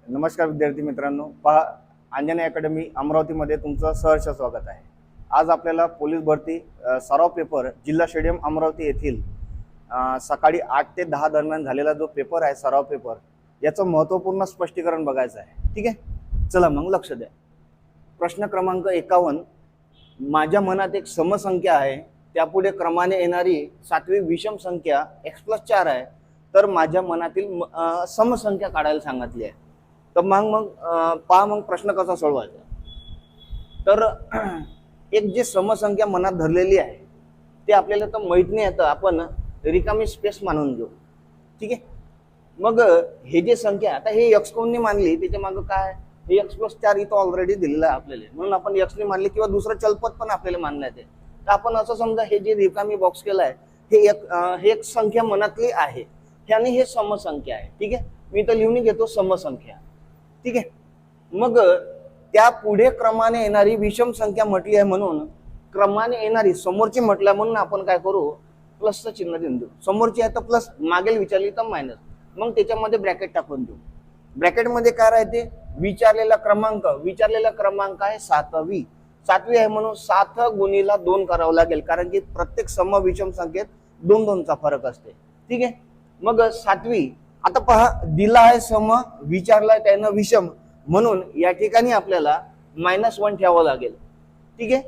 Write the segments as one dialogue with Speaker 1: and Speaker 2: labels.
Speaker 1: नमस्कार विद्यार्थी मित्रांनो, पहा अंजने अकॅडमी अमरावतीमध्ये तुमचं सहर्ष स्वागत आहे। आज आपल्याला पोलीस भरती सराव पेपर जिल्हा स्टेडियम अमरावती येथील सकाळी 8 ते 10 दरम्यान झालेला जो पेपर आहे सराव पेपर, याचं महत्त्वपूर्ण स्पष्टीकरण बघायचं आहे। ठीक आहे, चला मग लक्ष द्या। प्रश्न क्रमांक 51, माझ्या मनात एक समसंख्या आहे, त्यापुढे क्रमाने येणारी सातवी विषम संख्या x+4 आहे, तर माझ्या मनातील समसंख्या काढायला सांगितली आहे। तर मग पहा मग प्रश्न कसा सोडवायचा। तर एक जी समसंख्या मनात धरलेली आहे ते आपल्याला तर माहित नाही, आता आपण रिकामी स्पेस मानून घेऊ। ठीक आहे, मग हे जे संख्या आता हे x कोणनी मानली त्याच्या मागे काय, हे x+4 इथं ऑलरेडी दिलेलं आहे आपल्याला, म्हणून आपण x ने मानले किंवा दुसरं चलपद पण आपल्याला मानलं आहे। तर आपण असं समजा हे जे रिकामी बॉक्स केला आहे हे एक संख्या मनातली आहे आणि हे समसंख्या आहे। ठीक आहे, मी तर लिहून घेतो समसंख्या। ठीक आहे, मग त्या पुढे क्रमाने येणारी विषम संख्या म्हटली आहे, म्हणून क्रमाने येणारी समोरची म्हटल्या म्हणून आपण काय करू, प्लसचं चिन्ह देऊन देऊ। समोरची आहे तर प्लस, मागेल विचारली तर मायनस, मग त्याच्यामध्ये ब्रॅकेट टाकून देऊ। ब्रॅकेटमध्ये काय राहते, विचारलेला क्रमांक आहे सातवी आहे, म्हणून 7 गुणिला 2 करावं लागेल, कारण की प्रत्येक सम विषम संख्येत 2-2चा फरक असते। ठीक आहे, मग सातवी आता पहा दिला आहे सम, विचारलाय त्यानं विषम, म्हणून या ठिकाणी आपल्याला -1 ठेवावं लागेल। ठीक आहे,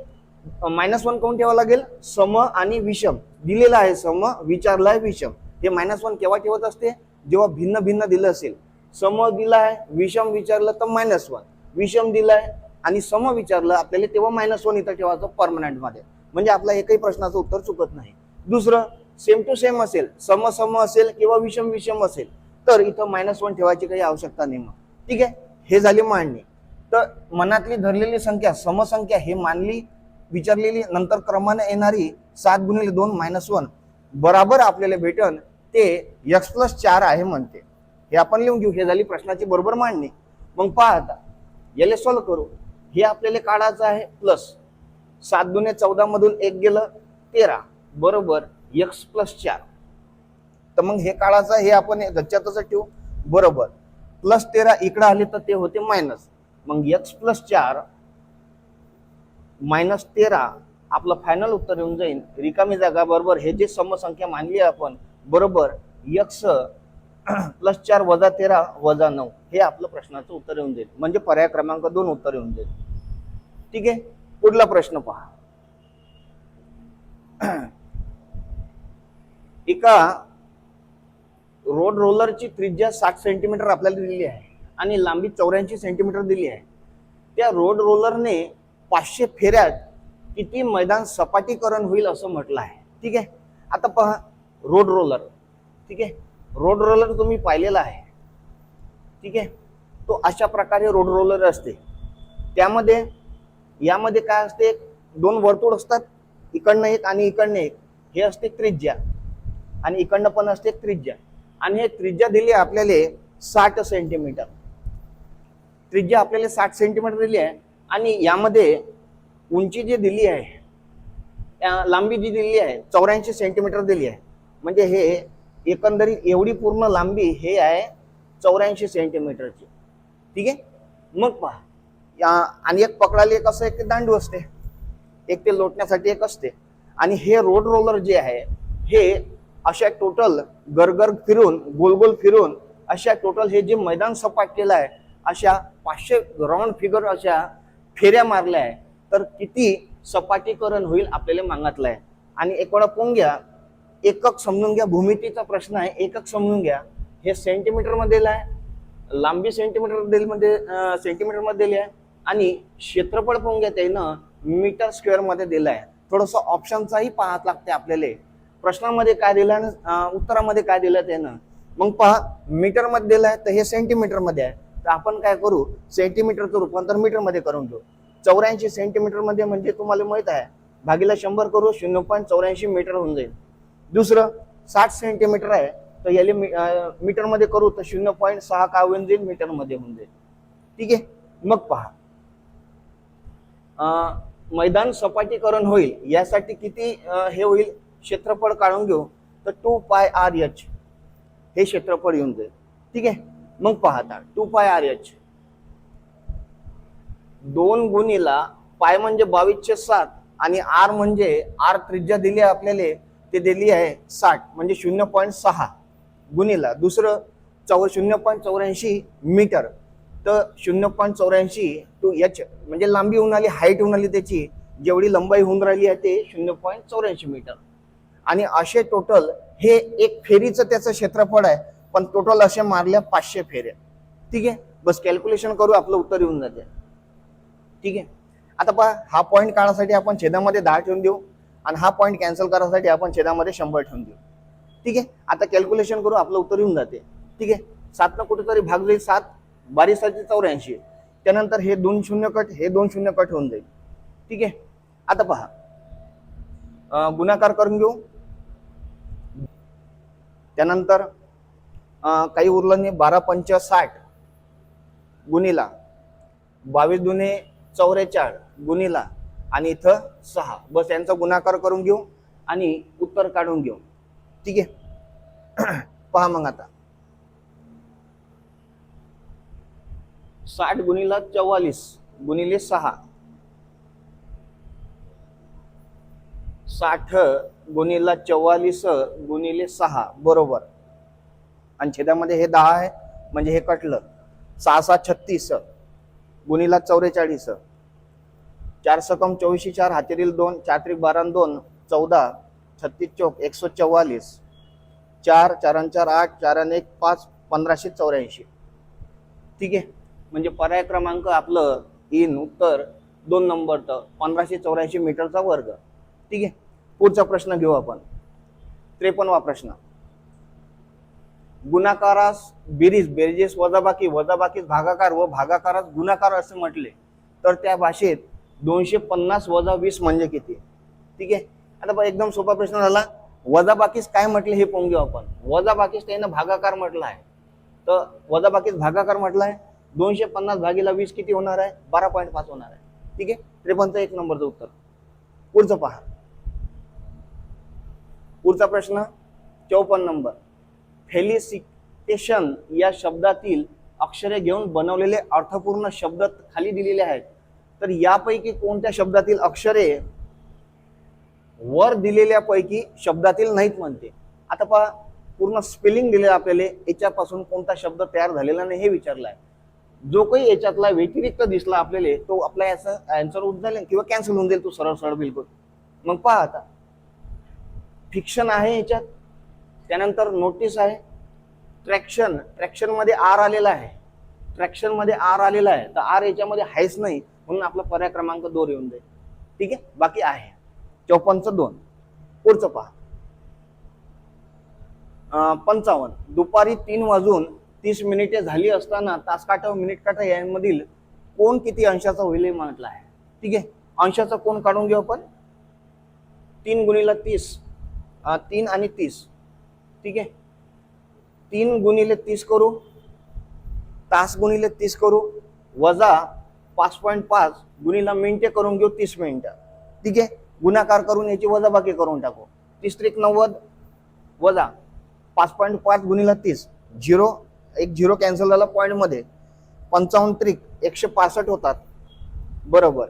Speaker 1: -1 कोण ठेवावं लागेल, सम आणि विषम दिलेला आहे, सम विचारलाय विषम। हे -1 केव्हा ठेवत असते, जेव्हा भिन्न भिन्न दिलं असेल। सम दिलाय, विषम विचारलं तर -1, विषम दिलाय आणि सम विचारलं आपल्याला तेव्हा -1 इथं ठेवायचं परमनंट मध्ये, म्हणजे आपला एकही प्रश्नाचं उत्तर चुकत नाही। दुसरं सेम टू सेम असेल, सम असेल किंवा विषम विषम असेल तर इथं -1 ठेवायची काही आवश्यकता नाही मग। ठीक आहे, हे झाली मांडणी। तर मनातली धरलेली संख्या समसंख्या हे मानली, विचारलेली, नंतर क्रमाने येणारी 7 गुणिले 2 -1 बराबर आपल्याला भेटन ते x+4 आहे म्हणते। हे आपण लिहून घेऊ, हे झाली प्रश्नाची बरोबर मांडणी। मग पहा आता याला सॉल्व करू। हे आपल्याला काढायचं आहे प्लस 7 गुणे 14 मधून 1 गेलं 13 बरोबर x+4। तर मग हे काढायचं, हे आपण गच्च्यातच ठेवू बरोबर +13 इकडे आले तर ते होते मायनस, मग x+4 -13 आपलं फायनल उत्तर येऊन जाईल। रिकामी जागा बरोबर हे जे समसंख्या मानली आपण बरोबर x+4 - 13 - 9 हे आपलं प्रश्नाचं उत्तर येऊन जाईल, म्हणजे पर्याय क्रमांक 2 उत्तर येऊन जाईल। ठीक आहे, पुढला प्रश्न पहा। एका रोड रोलरची त्रिज्या 60 सेंटीमीटर आपल्याला दिलेली आहे आणि लांबी 84 सेंटीमीटर दिली आहे। त्या रोड रोलरने 500 फेऱ्यात किती मैदान सपाटीकरण होईल असं म्हटलं आहे। ठीक आहे, आता पहा रोड रोलर, ठीक आहे, रोड रोलर तुम्ही पाहिलेला आहे। ठीक आहे, तो अशा प्रकारे रोड रोलर असते, त्यामध्ये यामध्ये काय असते, 2 वर्तुळ असतात, इकडनं एक आणि इकडनं एक, हे असते त्रिज्या आणि इकडनं पण असते त्रिज्या, आणि हे त्रिज्या दिली आपल्याला 60 सेंटीमीटर। त्रिज्या आपल्याला 60 सेंटीमीटर दिली आहे आणि यामध्ये उंची जी दिली आहे, लांबी जी दिली आहे 84 सेंटीमीटर दिली आहे, म्हणजे हे एकंदरीत एवढी पूर्ण लांबी हे आहे 84 सेंटीमीटरची। ठीक आहे, मग पहा आणि एक पकडायला एक असं एक दांडू असते, एक ते लोटण्यासाठी एक असते, आणि हे रोड रोलर जे आहे हे अशा टोटल गरगर फिरून गोल गोल फिरून अशा टोटल हे जे मैदान सपाट केलं आहे अशा 500 राऊंड फिगर अशा फेऱ्या मारल्या आहे, तर किती सपाटीकरण होईल आपल्याला मागितलं आहे। आणि एक वेळा पाहून घ्या, एकक समजून घ्या, भूमितीचा प्रश्न आहे, एकक समजून घ्या। हे सेंटीमीटर मध्ये दिलं आहे, लांबी सेंटीमीटर मध्ये दिली आहे, आणि क्षेत्रफळ पाहून घ्या त्यानं मीटर स्क्वेअर मध्ये दिलं आहे। थोडंसं ऑप्शनचाही पाहात लागते आपल्याला, प्रश्नामध्ये काय दिलं आणि उत्तरामध्ये काय दिलं त्यानं। मग पहा मीटर मध्ये दिलं आहे तर हे सेंटीमीटर मध्ये आहे, तर आपण काय करू, सेंटीमीटरचं रूपांतर मीटर मध्ये करून घेऊ। 84 सेंटीमीटर मध्ये म्हणजे तुम्हाला माहित आहे भागीला 100 करू 0.84 मीटर होऊन जाईल। दुसरं 60 सेंटीमीटर आहे तर याले मीटर मध्ये करू तर 0.6 काय होऊन जाईल, मीटर मध्ये होऊन जाईल। ठीक आहे, मग पहा मैदान सपाटीकरण होईल यासाठी किती हे होईल, क्षेत्रफळ काढून घेऊ तर 2πr h हे क्षेत्रफळ येऊन जाईल। ठीक आहे, मग पाहता 2 पाय आर एच 2 गुणिला पाय म्हणजे 22/7 आणि आर म्हणजे आर त्रिज्या दिली आहे आपल्याला, ते दिली आहे 60 म्हणजे 0.6 गुणिला दुसरं 0.84 मीटर, तर 0.84 टू एच म्हणजे लांबी होऊन आली, हाईट होऊन आली त्याची, जेवढी लंबाई होऊन राहिली आहे ते 0.84 मीटर. आणि असे टोटल हे एक फेरीचं त्याचं क्षेत्रफळ आहे, पण टोटल असे मारल्या 500 फेऱ्या. ठीक आहे, बस कॅल्क्युलेशन करू, आपलं उत्तर येऊन जाते. ठीक आहे, आता पहा हा पॉईंट काढण्यासाठी आपण छेदामध्ये 10 ठेवून देऊ आणि हा पॉईंट कॅन्सल करण्यासाठी आपण छेदामध्ये 100 ठेवून देऊ. ठीक आहे, आता कॅल्क्युलेशन करू, आपलं उत्तर येऊन जाते. ठीक आहे, 7 कुठेतरी भाग जाईल, 7 22 84, त्यानंतर हे 2 शून्य कट, हे 2 शून्य कट होऊन जाईल. ठीक आहे, आता पहा गुणाकार करून घेऊ, त्यानंतर काही उरलं नाही, 12 पंच 60 गुणिला 22 दुने 44 गुणिला आणि इथं 6, बस यांचा गुणाकार करून घेऊ आणि उत्तर काढून घेऊ. ठीक आहे, पहा मग आता 60 गुणिला 44 गुणिले 6, 60 गुणिला 44 गुणिले 6 बरोबर, आणि छेदामध्ये हे 10 आहे म्हणजे हे कटलं. 6 6 36 गुणिला 44, 4 सकम 24, 4 हातेरील 2, 4 त्रिक 12 2 14, 36 चौक 144, 4 4 4 8, 4 1 5, 1584. ठीक आहे, म्हणजे पर्याय क्रमांक आपलं इन उत्तर 2 नंबर तर 1584 मीटरचा वर्ग. ठीक आहे, पुढचा प्रश्न घेऊ आपण. 53वा प्रश्न. गुणाकारास बेरीज, बेरजेस वजाबाकी, वजाबाकीस भागाकार व भागाकारास गुणाकार असे म्हटले तर त्या भाषेत 250 वजा 20 म्हणजे किती? ठीक आहे, आता एकदम सोपा प्रश्न झाला. वजाबाकीस काय म्हटले हे पाहून घेऊ आपण. वजाबाकीस त्यानं भागाकार म्हटलं आहे, तर वजाबाकीस भागाकार म्हटलं आहे, 250 भागीला 20 किती होणार आहे? 12.5 होणार आहे. ठीक आहे, 53चं 1 नंबरचं उत्तर. पुढचं पहा, पुढचा प्रश्न 54 नंबर. फेलिसिटेशन या शब्दातील अक्षरे घेऊन बनवलेले अर्थपूर्ण शब्द खाली दिलेले आहेत, तर यापैकी कोणत्या शब्दातील अक्षरे वर दिलेल्यापैकी शब्दातील नाहीत म्हणते. आता पहा, पूर्ण स्पेलिंग दिले आपल्याला, याच्यापासून कोणता शब्द तयार झालेला नाही हे विचारलं आहे. जो काही याच्यातला व्यतिरिक्त दिसला आपल्याला तो आपला याचा आन्सर होऊन जाईल किंवा कॅन्सल होऊन जाईल, तो सरळ सरळ बिलकुल. मग पहा आता, फिक्शन आहे याच्यात, त्यानंतर नोटीस आहे, ट्रॅक्शन, ट्रॅक्शन मध्ये आर आलेला आहे, ट्रॅक्शन मध्ये आर आलेला आहे, तर आर याच्यामध्ये आहेच नाही, म्हणून आपला पर्याय क्रमांक 2 येऊन जाईल. ठीक आहे, बाकी आहे 54चं 2. पुढचं पहा, 55. दुपारी 3 वाजून 30 मिनिटे झाली असताना तासकाठा व मिनिट काठा यांमधील कोण किती अंशाचा होईल म्हटलं आहे. ठीक आहे, अंशाचा कोण काढून घेऊ आपण. 3 गुणिला 30, 3 आणि 30. ठीक आहे, 3 गुणिले 30 करू, तास गुणिले 30 करू, वजा 5.5 गुणिला मिनिटे करून घेऊ 30 मिनिटं. ठीक आहे, गुणाकार करून याची वजाबाकी करून टाकू. 30 त्रिक 90 वजा 5.5 गुणिला 30, 0 एक 0 कॅन्सल झाला पॉईंट मध्ये, 55 त्रिक 165 होतात बरोबर.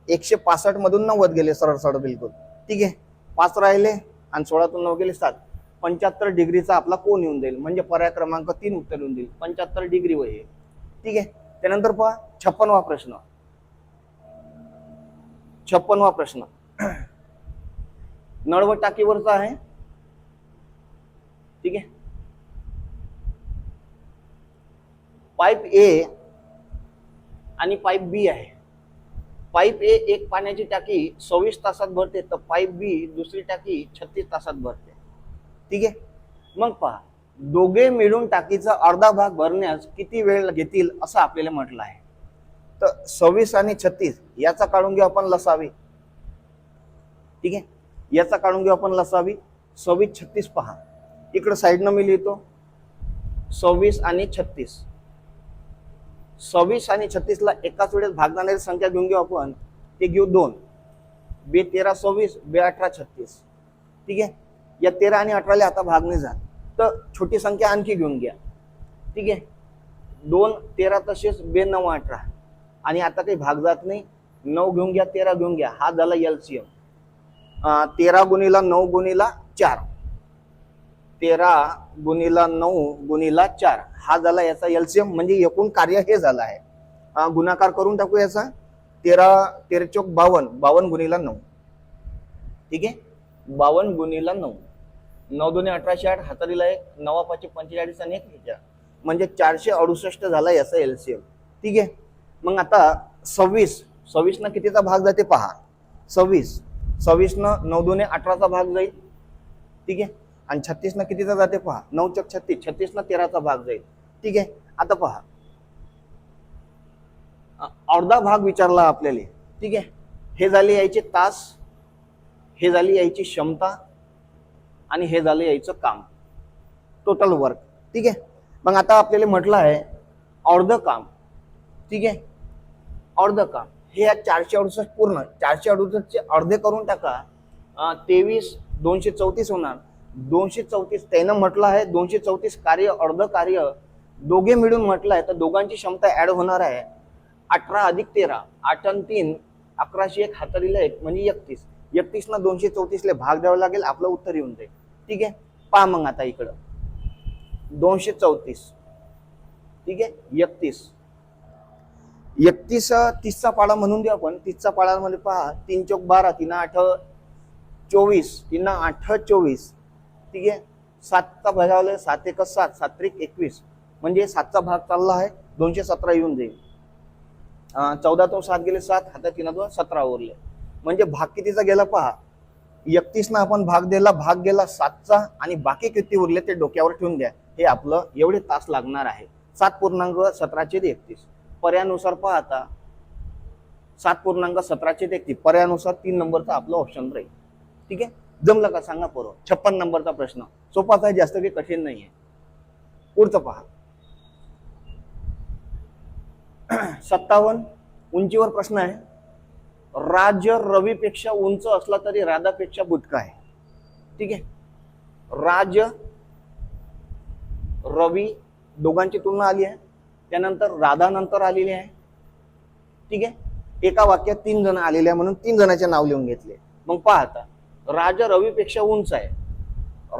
Speaker 1: 165 मधून 90 गेले सरळ सरळ बिलकुल. ठीक आहे, 5 राहिले आणि 16तून 9 गेले 7. 75 डिग्रीचा आपला कोण येऊन जाईल, म्हणजे पर्याय क्रमांक 3 उत्तर येऊन जाईल, 75 डिग्री वय. ठीक आहे, त्यानंतर पहा 56वा प्रश्न. 56वा प्रश्न नळवट टाकीवरचा आहे. ठीक आहे, पाईप ए आणि पाईप बी आहे. पाईप ए एक पाण्याची टाकी 26 तासात भरते, तर पाईप बी दुसरी टाकी 36 तासात भरते. ठीक आहे, मग पहा, दोघे मिळून टाकीचा अर्धा भाग भरण्यास किती वेळ घेतील असं आपल्याला म्हटलं आहे. तर 26 आणि 36 याचा काढून घेऊ आपण लसावी. ठीक आहे, याचा काढून घेऊ आपण लसावी. 26 36 पहा, इकडे साईडनं मी लिहितो 26 आणि 36. 26 आणि 36 ला एकाच वेळेस भागणारी संख्या घेऊन घेऊ आपण, ते घेऊ 2. बे 13 26, बे 18 36. ठीक आहे, या 13 आणि 18 ला आता भाग नाही जात, तर छोटी संख्या आणखी घेऊन घ्या. ठीक आहे, 2 13 तसेच 2 9 18 आणि आता काही भाग जात नाही. 9 घेऊन घ्या, 13 घेऊन घ्या, हा झाला एलसीएम. 13 गुणिला 9 गुणिला 4, 13 गुणिला 9 गुणिला 4 हा झाला याचा एलसीएम. म्हणजे एकूण कार्य हे झालं आहे. गुणाकार करून टाकू याचा. 13 13 चौक 52, 52 गुणिला 9. ठीक आहे, 52 गुणिला 9, 9 2 18, हातारीला 1, 9 5 45 आणि 1 म्हणजे 468 झाला याचा एलसीएम. ठीक आहे. मग आता 26 न कितीचा भाग जाते पहा. 26 न 9 2 18चा भाग जाईल. ठीक आहे. आणि 36 न कितीचा जाते पहा. 9 चौक 36, 36 न 13चा भाग जाईल. ठीक आहे. आता पहा, अर्धा भाग विचारला आपल्याला. ठीक आहे. हे झाले यायचे तास, हे झाली यायची क्षमता आणि हे झालं यायचं काम, टोटल वर्क. ठीक आहे. मग आता आपल्याला म्हटलं आहे अर्ध काम. ठीक आहे, अर्ध काम हे 468 पूर्ण 468 अर्धे करून टाका. 23 234 होणार. 234 त्यानं म्हटलं आहे 234 कार्य अर्ध कार्य दोघे मिळून म्हटलं आहे, तर दोघांची क्षमता ऍड होणार आहे 18 अधिक 13, 8 आणि 3 1101, हातारीला 1 म्हणजे 31. 31 ना 234 ले भाग द्यावा लागेल, आपलं उत्तर येऊन जाईल. ठीक आहे. पहा मग आता इकडं 234. ठीक आहे. 31 30चा पाडा म्हणून देऊ आपण. 30चा पाडा मध्ये पहा 3 चौक 12, 3 8 24, 3 8 24. ठीक आहे. 7चा भागावले 7 1 7, 7 3 21 म्हणजे 7चा भाग चालला आहे 217 येऊन जाईल. 14 तो 7 गेले 7, हातात 3 2 17 उरले. म्हणजे भाग कितीचा गेला पहा. 31 ना आपण भाग दिला, भाग गेला 7चा आणि बाकी किती उरले ते डोक्यावर ठेवून द्या. हे आपलं एवढे तास लागणार आहे. 7.1731 पर्यानुसार पहा. आता 7.1731 पर्यानुसार 3 नंबरचा आपलं ऑप्शन राहील. ठीक आहे. जमलं का सांगा पोरं. 56 नंबरचा प्रश्न सोपाच आहे, जास्त काही कठीण नाही आहे. पुढचं पहा. 57 उंचीवर प्रश्न आहे. राज रवीपेक्षा उंच असला तरी राधापेक्षा बुटका आहे. ठीक आहे. राज रवी दोघांची तुलना आली आहे, त्यानंतर राधा नंतर आलेली आहे. ठीक आहे. एका वाक्यात 3 जण आलेले आहे म्हणून 3 जणांचे नाव लिहून घेतले. मग पहा आता, राज रवीपेक्षा उंच आहे,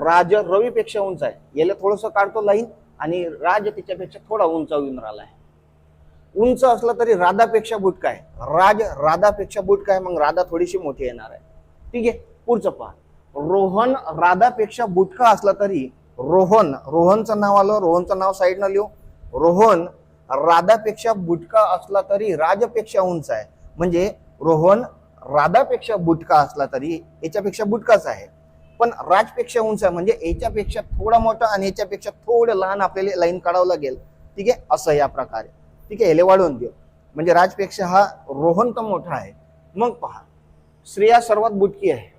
Speaker 1: राज रवीपेक्षा उंच आहे, याला थोडंसं काढतो लाईन आणि राज तिच्यापेक्षा थोडा उंच येऊन राहिला आहे. उंच असला तरी राधापेक्षा बुटका आहे, राज राधापेक्षा बुटका आहे, मग राधा थोडीशी मोठी येणार आहे. ठीक आहे. पुढचं पहा. रोहन राधापेक्षा बुटका असला तरी रोहनचं नाव आलं, रोहनचं नाव साईडनं लिहू. रोहन राधापेक्षा बुटका असला तरी राजपेक्षा उंच आहे, म्हणजे रोहन राधापेक्षा बुटका असला तरी याच्यापेक्षा बुटकाच आहे, पण राजपेक्षा उंच आहे, म्हणजे याच्यापेक्षा थोडा मोठा आणि याच्यापेक्षा थोडं लहान आपल्याला लाईन काढावं लागेल. ठीक आहे. असं या प्रकारे. ठीक आहे. याला वाढवून देऊ म्हणजे राजपेक्षा हा रोहन तर मोठा आहे. मग पहा, श्रेया सर्वात बुटकी आहे,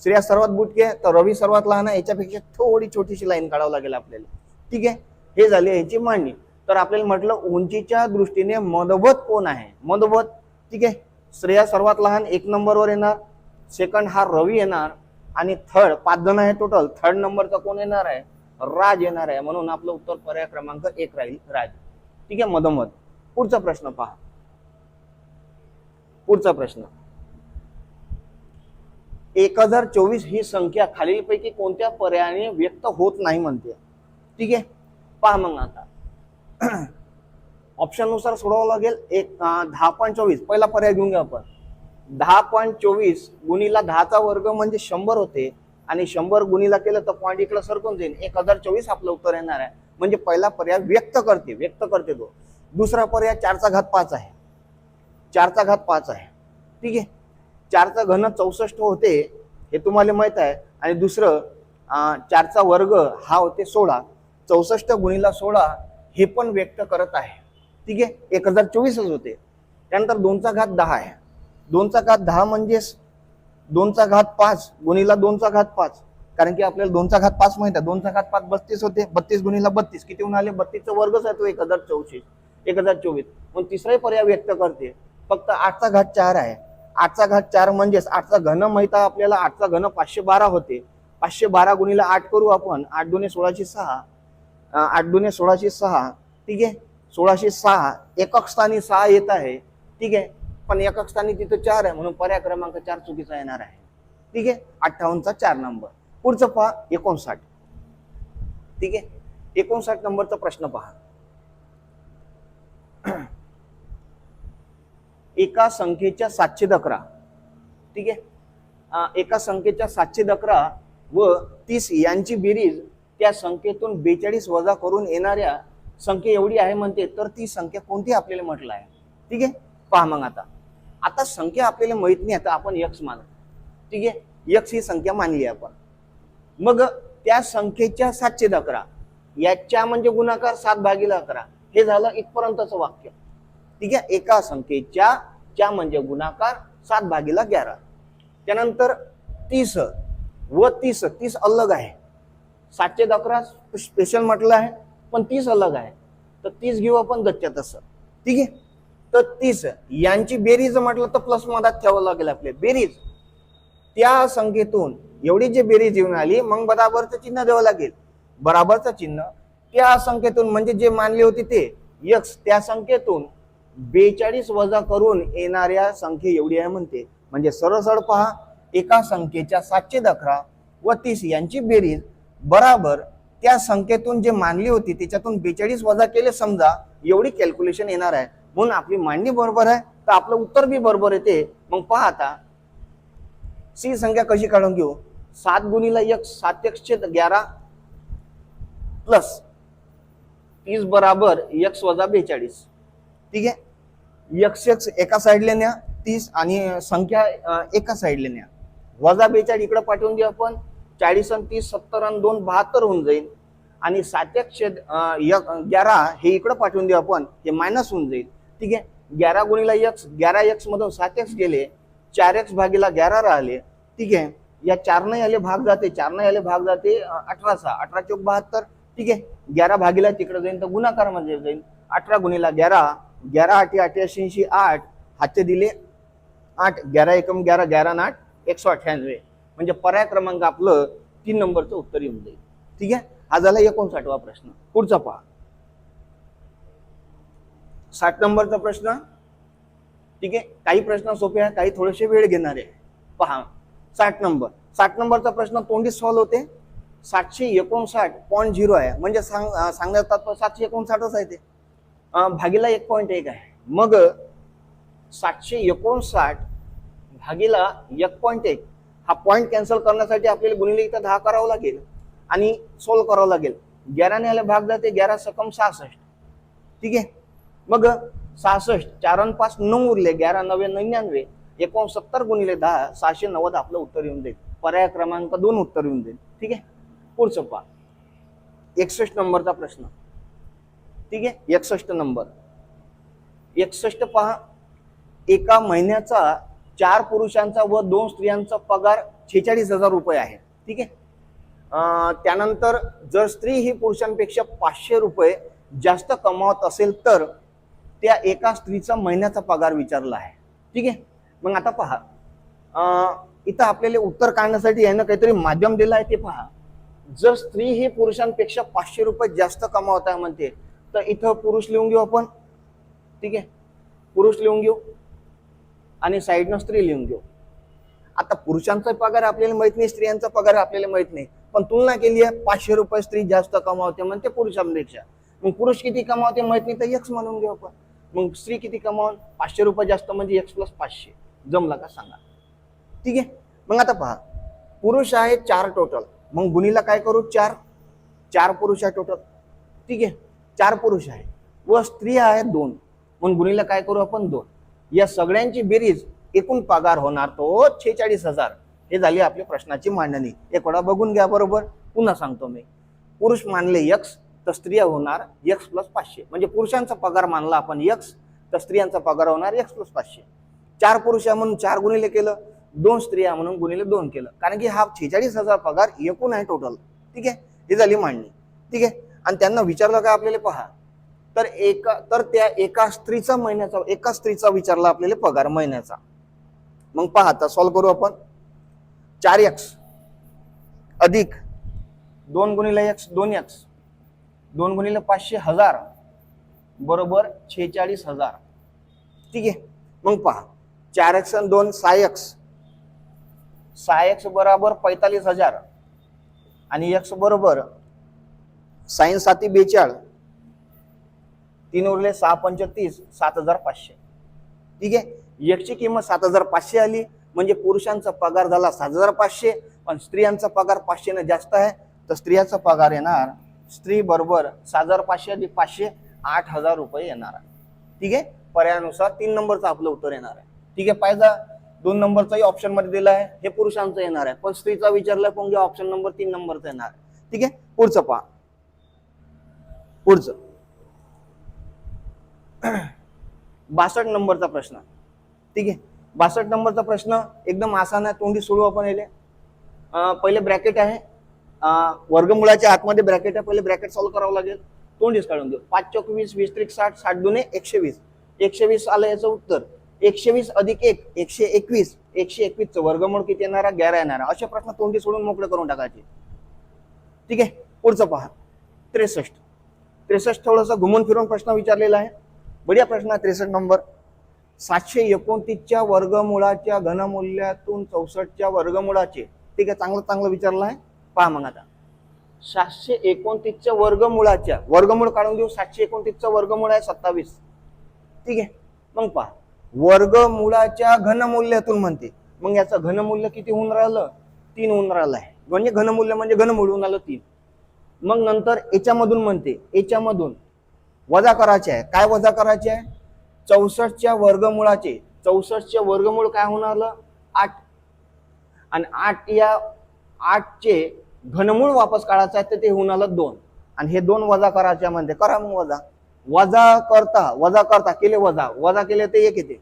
Speaker 1: श्रेया सर्वात बुटकी आहे, तर रवी सर्वात लहान आहे, याच्यापेक्षा थोडी छोटीशी लाईन काढावं लागेल आपल्याला. ठीक आहे. हे झाले याची मांडणी. तर आपल्याला म्हटलं उंचीच्या दृष्टीने मधोमध कोण आहे, मधोमध. ठीक आहे. श्रेया सर्वात लहान 1 नंबरवर येणार, सेकंड हा रवी येणार आणि थर्ड 5 जण आहे टोटल, थर्ड नंबरचा कोण येणार आहे, राज येणार आहे. म्हणून आपलं उत्तर पर्याय क्रमांक 1 राहील, राज. ठीक आहे. मधोमध. पुढचा प्रश्न पहा. पुढचा प्रश्न 1024 ही संख्या खालीलपैकी कोणत्या पर्यायाने व्यक्त होत नाही म्हणते. ठीक आहे. पहा मग आता ऑप्शन नुसार सोडवावं लागेल. 10.24 पहिला पर्याय घेऊन घ्या आपण. 10.24 गुणिला 10चा वर्ग म्हणजे 100 होते आणि 100 गुणिला केलं तर पॉईंट इकडे सरकून जाईल. 1024 आपलं उत्तर येणार आहे. म्हणजे पहिला पर्याय व्यक्त करते तो. दुसरा पर्याय 4चा घात 5 आहे, 4चा घात 5 आहे. ठीक आहे. 4चा घन 64 होते हे तुम्हाला माहित आहे. आणि दुसरं 4चा वर्ग हा होते 16, 64 गुणिला 16 हे पण व्यक्त करत आहे. ठीक आहे. 1024च होते. त्यानंतर 2चा घात 10 आहे, 2चा घात 10 म्हणजे 2चा घात 5 गुणिला 2चा घात 5, कारण की आपल्याला 2चा घात 5 माहित आहे. 2चा घात 5 32 होते, 32 गुणिला 32 किती होऊन आले, 32चा वर्गच आहे तो 1024. मग तिसराही पर्याय व्यक्त करते. फक्त 8चा घात 4 आहे, 8चा घात 4 म्हणजेच 8चा घन माहित आहे आपल्याला. 8चा घन 512 होते, 512 गुणिला 8 करू आपण. 8 दुने 16ची 6, 8 दुने 16ची 6. ठीक आहे. 1606 एकक स्थानी 6 येत आहे, ठीक आहे, पण एकक स्थानी तिथं 4 आहे म्हणून पर्याय क्रमांक 4 चुकीचा येणार आहे. ठीक आहे. 58चा 4 नंबर. पुढचं पहा 59. ठीक आहे. 59 नंबरचा प्रश्न पहा. एका संख्येच्या 711, ठीक आहे, एका संख्येच्या 711 व 30 यांची बेरीज त्या संख्येतून 42 वजा करून येणाऱ्या संख्या एवढी आहे म्हणते, तर ती संख्या कोणती आपल्याला म्हटलं आहे. ठीक आहे. पहा मग आता संख्या आपल्याला माहित नाही, आता आपण x मानू. ठीक आहे. x ही संख्या मानली आपण. मग त्या संख्येच्या 711 याच्या म्हणजे गुणाकार 7/11 हे झालं इथपर्यंतचं वाक्य. ठीक आहे. एका संख्येच्या च्या म्हणजे गुणाकार 7/11. त्यानंतर 30 व 30 अलग आहे. 711 स्पेशल म्हटलं आहे पण 30 अलग आहे, तर 30 घेऊ आपण गच्च्या तसं. ठीक आहे. तर 30 यांची बेरीज म्हटलं तर प्लस मधात ठेवावं लागेल आपले. बेरीज त्या संख्येतून एवढी जी बेरीज येऊन आली, मग बराबरचं चिन्ह द्यावं लागेल. बराबरचं चिन्ह त्या संख्येतून म्हणजे जे मानले होते ते x, त्या संख्येतून 42 वजा करून येणाऱ्या संख्या एवढी आहे म्हणते. म्हणजे सरळ पहा, एका संख्येच्या 711 व 30 यांची बेरीज बराबर त्या संख्येतून जे मानली होती त्याच्यातून 42 वजा केले समजा, एवढी कॅल्क्युलेशन येणार आहे. म्हणून आपली मांडणी बरोबर आहे, तर आपलं उत्तर बी बरोबर येते. मग पहा आता सी संख्या कशी काढून घेऊ. 7 गुणिले x 7x/11 प्लस 30 बराबर x वजा 42. ठीक आहे. x एका साईडला न्या, 30 आणि संख्या एका साईडला न्या. वजा 42 इकडे पाठवून देऊ आपण. 40 आणि 30 70 आणि 2 72 होऊन जाईल. आणि 7x/11 हे इकडे पाठवून देऊ आपण, हे मायनस होऊन जाईल. ठीक आहे. 11 गुणिले x 11x मधून 7x गेले, 4x/11 राहिले. ठीक आहे. या 4 ने आले भाग जाते, 4 ने आले भाग जाते 18 18 चौक 72. ठीक आहे. 11 भागीला तिकडे जाईल तर गुणाकार मध्ये जाईल. 18 गुणिले 11 11 8 88 8 हातचे दिले 8, 11 एकम 11 11 8 198. म्हणजे पर्याय क्रमांक आपलं 3 नंबरचं उत्तर येऊन जाईल. ठीक आहे. हा झाला 59वा प्रश्न. पुढचा पहा 60 नंबरचा प्रश्न. ठीक आहे. काही प्रश्न सोपे आहे, काही थोडेसे वेळ घेणारे. पहा 60 नंबरचा प्रश्न तोंडी सॉल्व्ह होते. 759.0 आहे म्हणजे सांगण्यात 759च आहे ते, भागीला 1.1 आहे. मग 759 भागीला 1.1 हा पॉइंट कॅन्सल करण्यासाठी आपल्याला गुणिले इथं 10 करावं लागेल आणि सोल्व करावं लागेल. 11 ने आले भाग जाते, 11 सकम 66. ठीक आहे. मग 66 4 आणि 5 9 उरले, 11 9 99 69 गुणिले 10 690 आपलं उत्तर येऊन जाईल. पर्याय क्रमांक 2 उत्तर येऊन जाईल. ठीक आहे. पुढचं पहा 61 नंबरचा प्रश्न. ठीक आहे. 61 नंबर. 61 पहा, एका महिन्याचा 4 पुरुषांचा व 2 स्त्रियांचा पगार 46,000 रुपये आहे. ठीक आहे. त्यानंतर जर स्त्री ही पुरुषांपेक्षा 500 रुपये जास्त कमावत असेल तर त्या एका स्त्रीचा महिन्याचा पगार विचारला आहे. ठीक आहे. मग आता पहा, इथं आपल्याला उत्तर काढण्यासाठी यानं काहीतरी माध्यम दिलं आहे ते पहा. जर स्त्री ही पुरुषांपेक्षा 500 रुपये जास्त कमावत आहे म्हणते, तर इथं पुरुष लिहून घेऊ आपण. ठीक आहे. पुरुष लिहून घेऊ आणि साईडनं स्त्री लिहून घेऊ. आता पुरुषांचा पगार आपल्याला माहित नाही, स्त्रियांचा पगार आपल्याला माहित नाही, पण तुलना केली आहे. 500 रुपये स्त्री जास्त कमावते म्हणते पुरुषांपेक्षा. मग पुरुष किती कमावते माहित नाही, तर x म्हणून घेऊ आपण. मग स्त्री किती कमावून 500 रुपये जास्त म्हणजे x + 500. जमला का सांगा. ठीक आहे. मग आता पहा, पुरुष आहे 4 टोटल, मग गुणीला काय करू 4 पुरुष आहे टोटल. ठीक आहे. 4 पुरुष आहे व स्त्री आहे 2, मग गुणीला काय करू आपण 2. या सगळ्यांची बेरीज एकूण पगार होणार तो 46,000. हे झाली आपल्या प्रश्नाची मांडणी. एक वेळा बघून घ्या बरोबर. पुन्हा सांगतो मी. पुरुष मानले x, तर स्त्रिया होणार x + 500. म्हणजे पुरुषांचा पगार मानला आपण x, तर स्त्रियांचा पगार होणार x + 500. 4 पुरुष म्हणून 4 गुणिले केलं, 2 स्त्रिया म्हणून गुणिले 2 केलं, कारण की हा 46,000 पगार एकूण आहे टोटल. ठीक आहे. ही झाली मांडणी. ठीक आहे. आणि त्यांना विचारलं काय आपल्याला पहा, तर त्या एका स्त्रीचा विचारला आपल्याला पगार महिन्याचा. मग पहा आता सॉल्व्ह करू आपण. 4x अधिक 2 गुणिले x 2x, 2 गुणिले 500 1000 बरोबर 46,000. ठीक आहे. मग पहा 4x आणि 2 6x, 6x बरोबर 45,000 आणि x बरोबर sin 7 42, 3 उरले 6 35 7,500. ठीक आहे. x ची किंमत 7,500 आली म्हणजे पुरुषांचा पगार झाला 7,500, पण स्त्रियांचा पगार 500 ने जास्त आहे, तर स्त्रियांचा पगार येणार स्त्री बरोबर 7,500 अधिक 500 8,000 रुपये येणार. ठीक आहे. पर्यायानुसार 3 नंबरचं आपलं उत्तर येणार आहे. ठीक आहे. पाहिजे 2 नंबरचाही ऑप्शन मध्ये दिला आहे, हे पुरुषांचं येणार आहे, पण स्त्रीचा विचारलं पण ऑप्शन नंबर 3 नंबरचा येणार. ठीक आहे. पुढचं पहा. पुढचं 62 नंबरचा प्रश्न. ठीक आहे. 62 नंबरचा प्रश्न एकदम आसान आहे, तोंडी सोडू आपण याले. पहिले ब्रॅकेट आहे, वर्गमुळाच्या आतमध्ये ब्रॅकेट आहे, पहिले ब्रॅकेट सॉल्व्ह करावं लागेल. तोंडीच काढून देऊ. 5 चौक 20, 20 त्रिक 60, 60 दुने 120, 120 आलं याचं उत्तर. 120 अधिक 1 121, 121 चं वर्गमूळ किती येणार? 11 येणार. असे प्रश्न तोंडी सोडून मोकळे करून टाकायचे. ठीक आहे. पुढचं पहा 63. 63 थोडंसं घुमून फिरून प्रश्न विचारलेला आहे, बढिया प्रश्न आहे. 63 नंबर. 729च्या वर्गमूळाच्या घनमूल्यातून 64च्या वर्गमूळाचे. ठीक आहे. चांगलं चांगलं विचारलं आहे. पहा मग आता 729च्या वर्गमूळाच्या, वर्गमूळ काढून देऊ. 729चं वर्गमूळ आहे 27. ठीक आहे. मग पहा वर्गमूळाच्या घनमूल्यातून म्हणते, मग याचं घनमूल्य किती होऊन राहिलं? 3 होऊन राहिलं आहे. म्हणजे घनमूल्य म्हणजे घनमूळ होऊन आलं 3. मग नंतर याच्यामधून म्हणते, याच्यामधून वजा करायचे आहे. काय वजा करायचे आहे? 64च्या वर्गमूळाचे. 64चे वर्गमूळ काय होणार? 8. आणि 8 या 8चे घनमूळ वापस काढायचं आहे, तर ते होऊन आलं 2. आणि हे 2 वजा करायचे म्हणते. करा मग वजा. वजा करता केले, वजा केले ते 1 येते.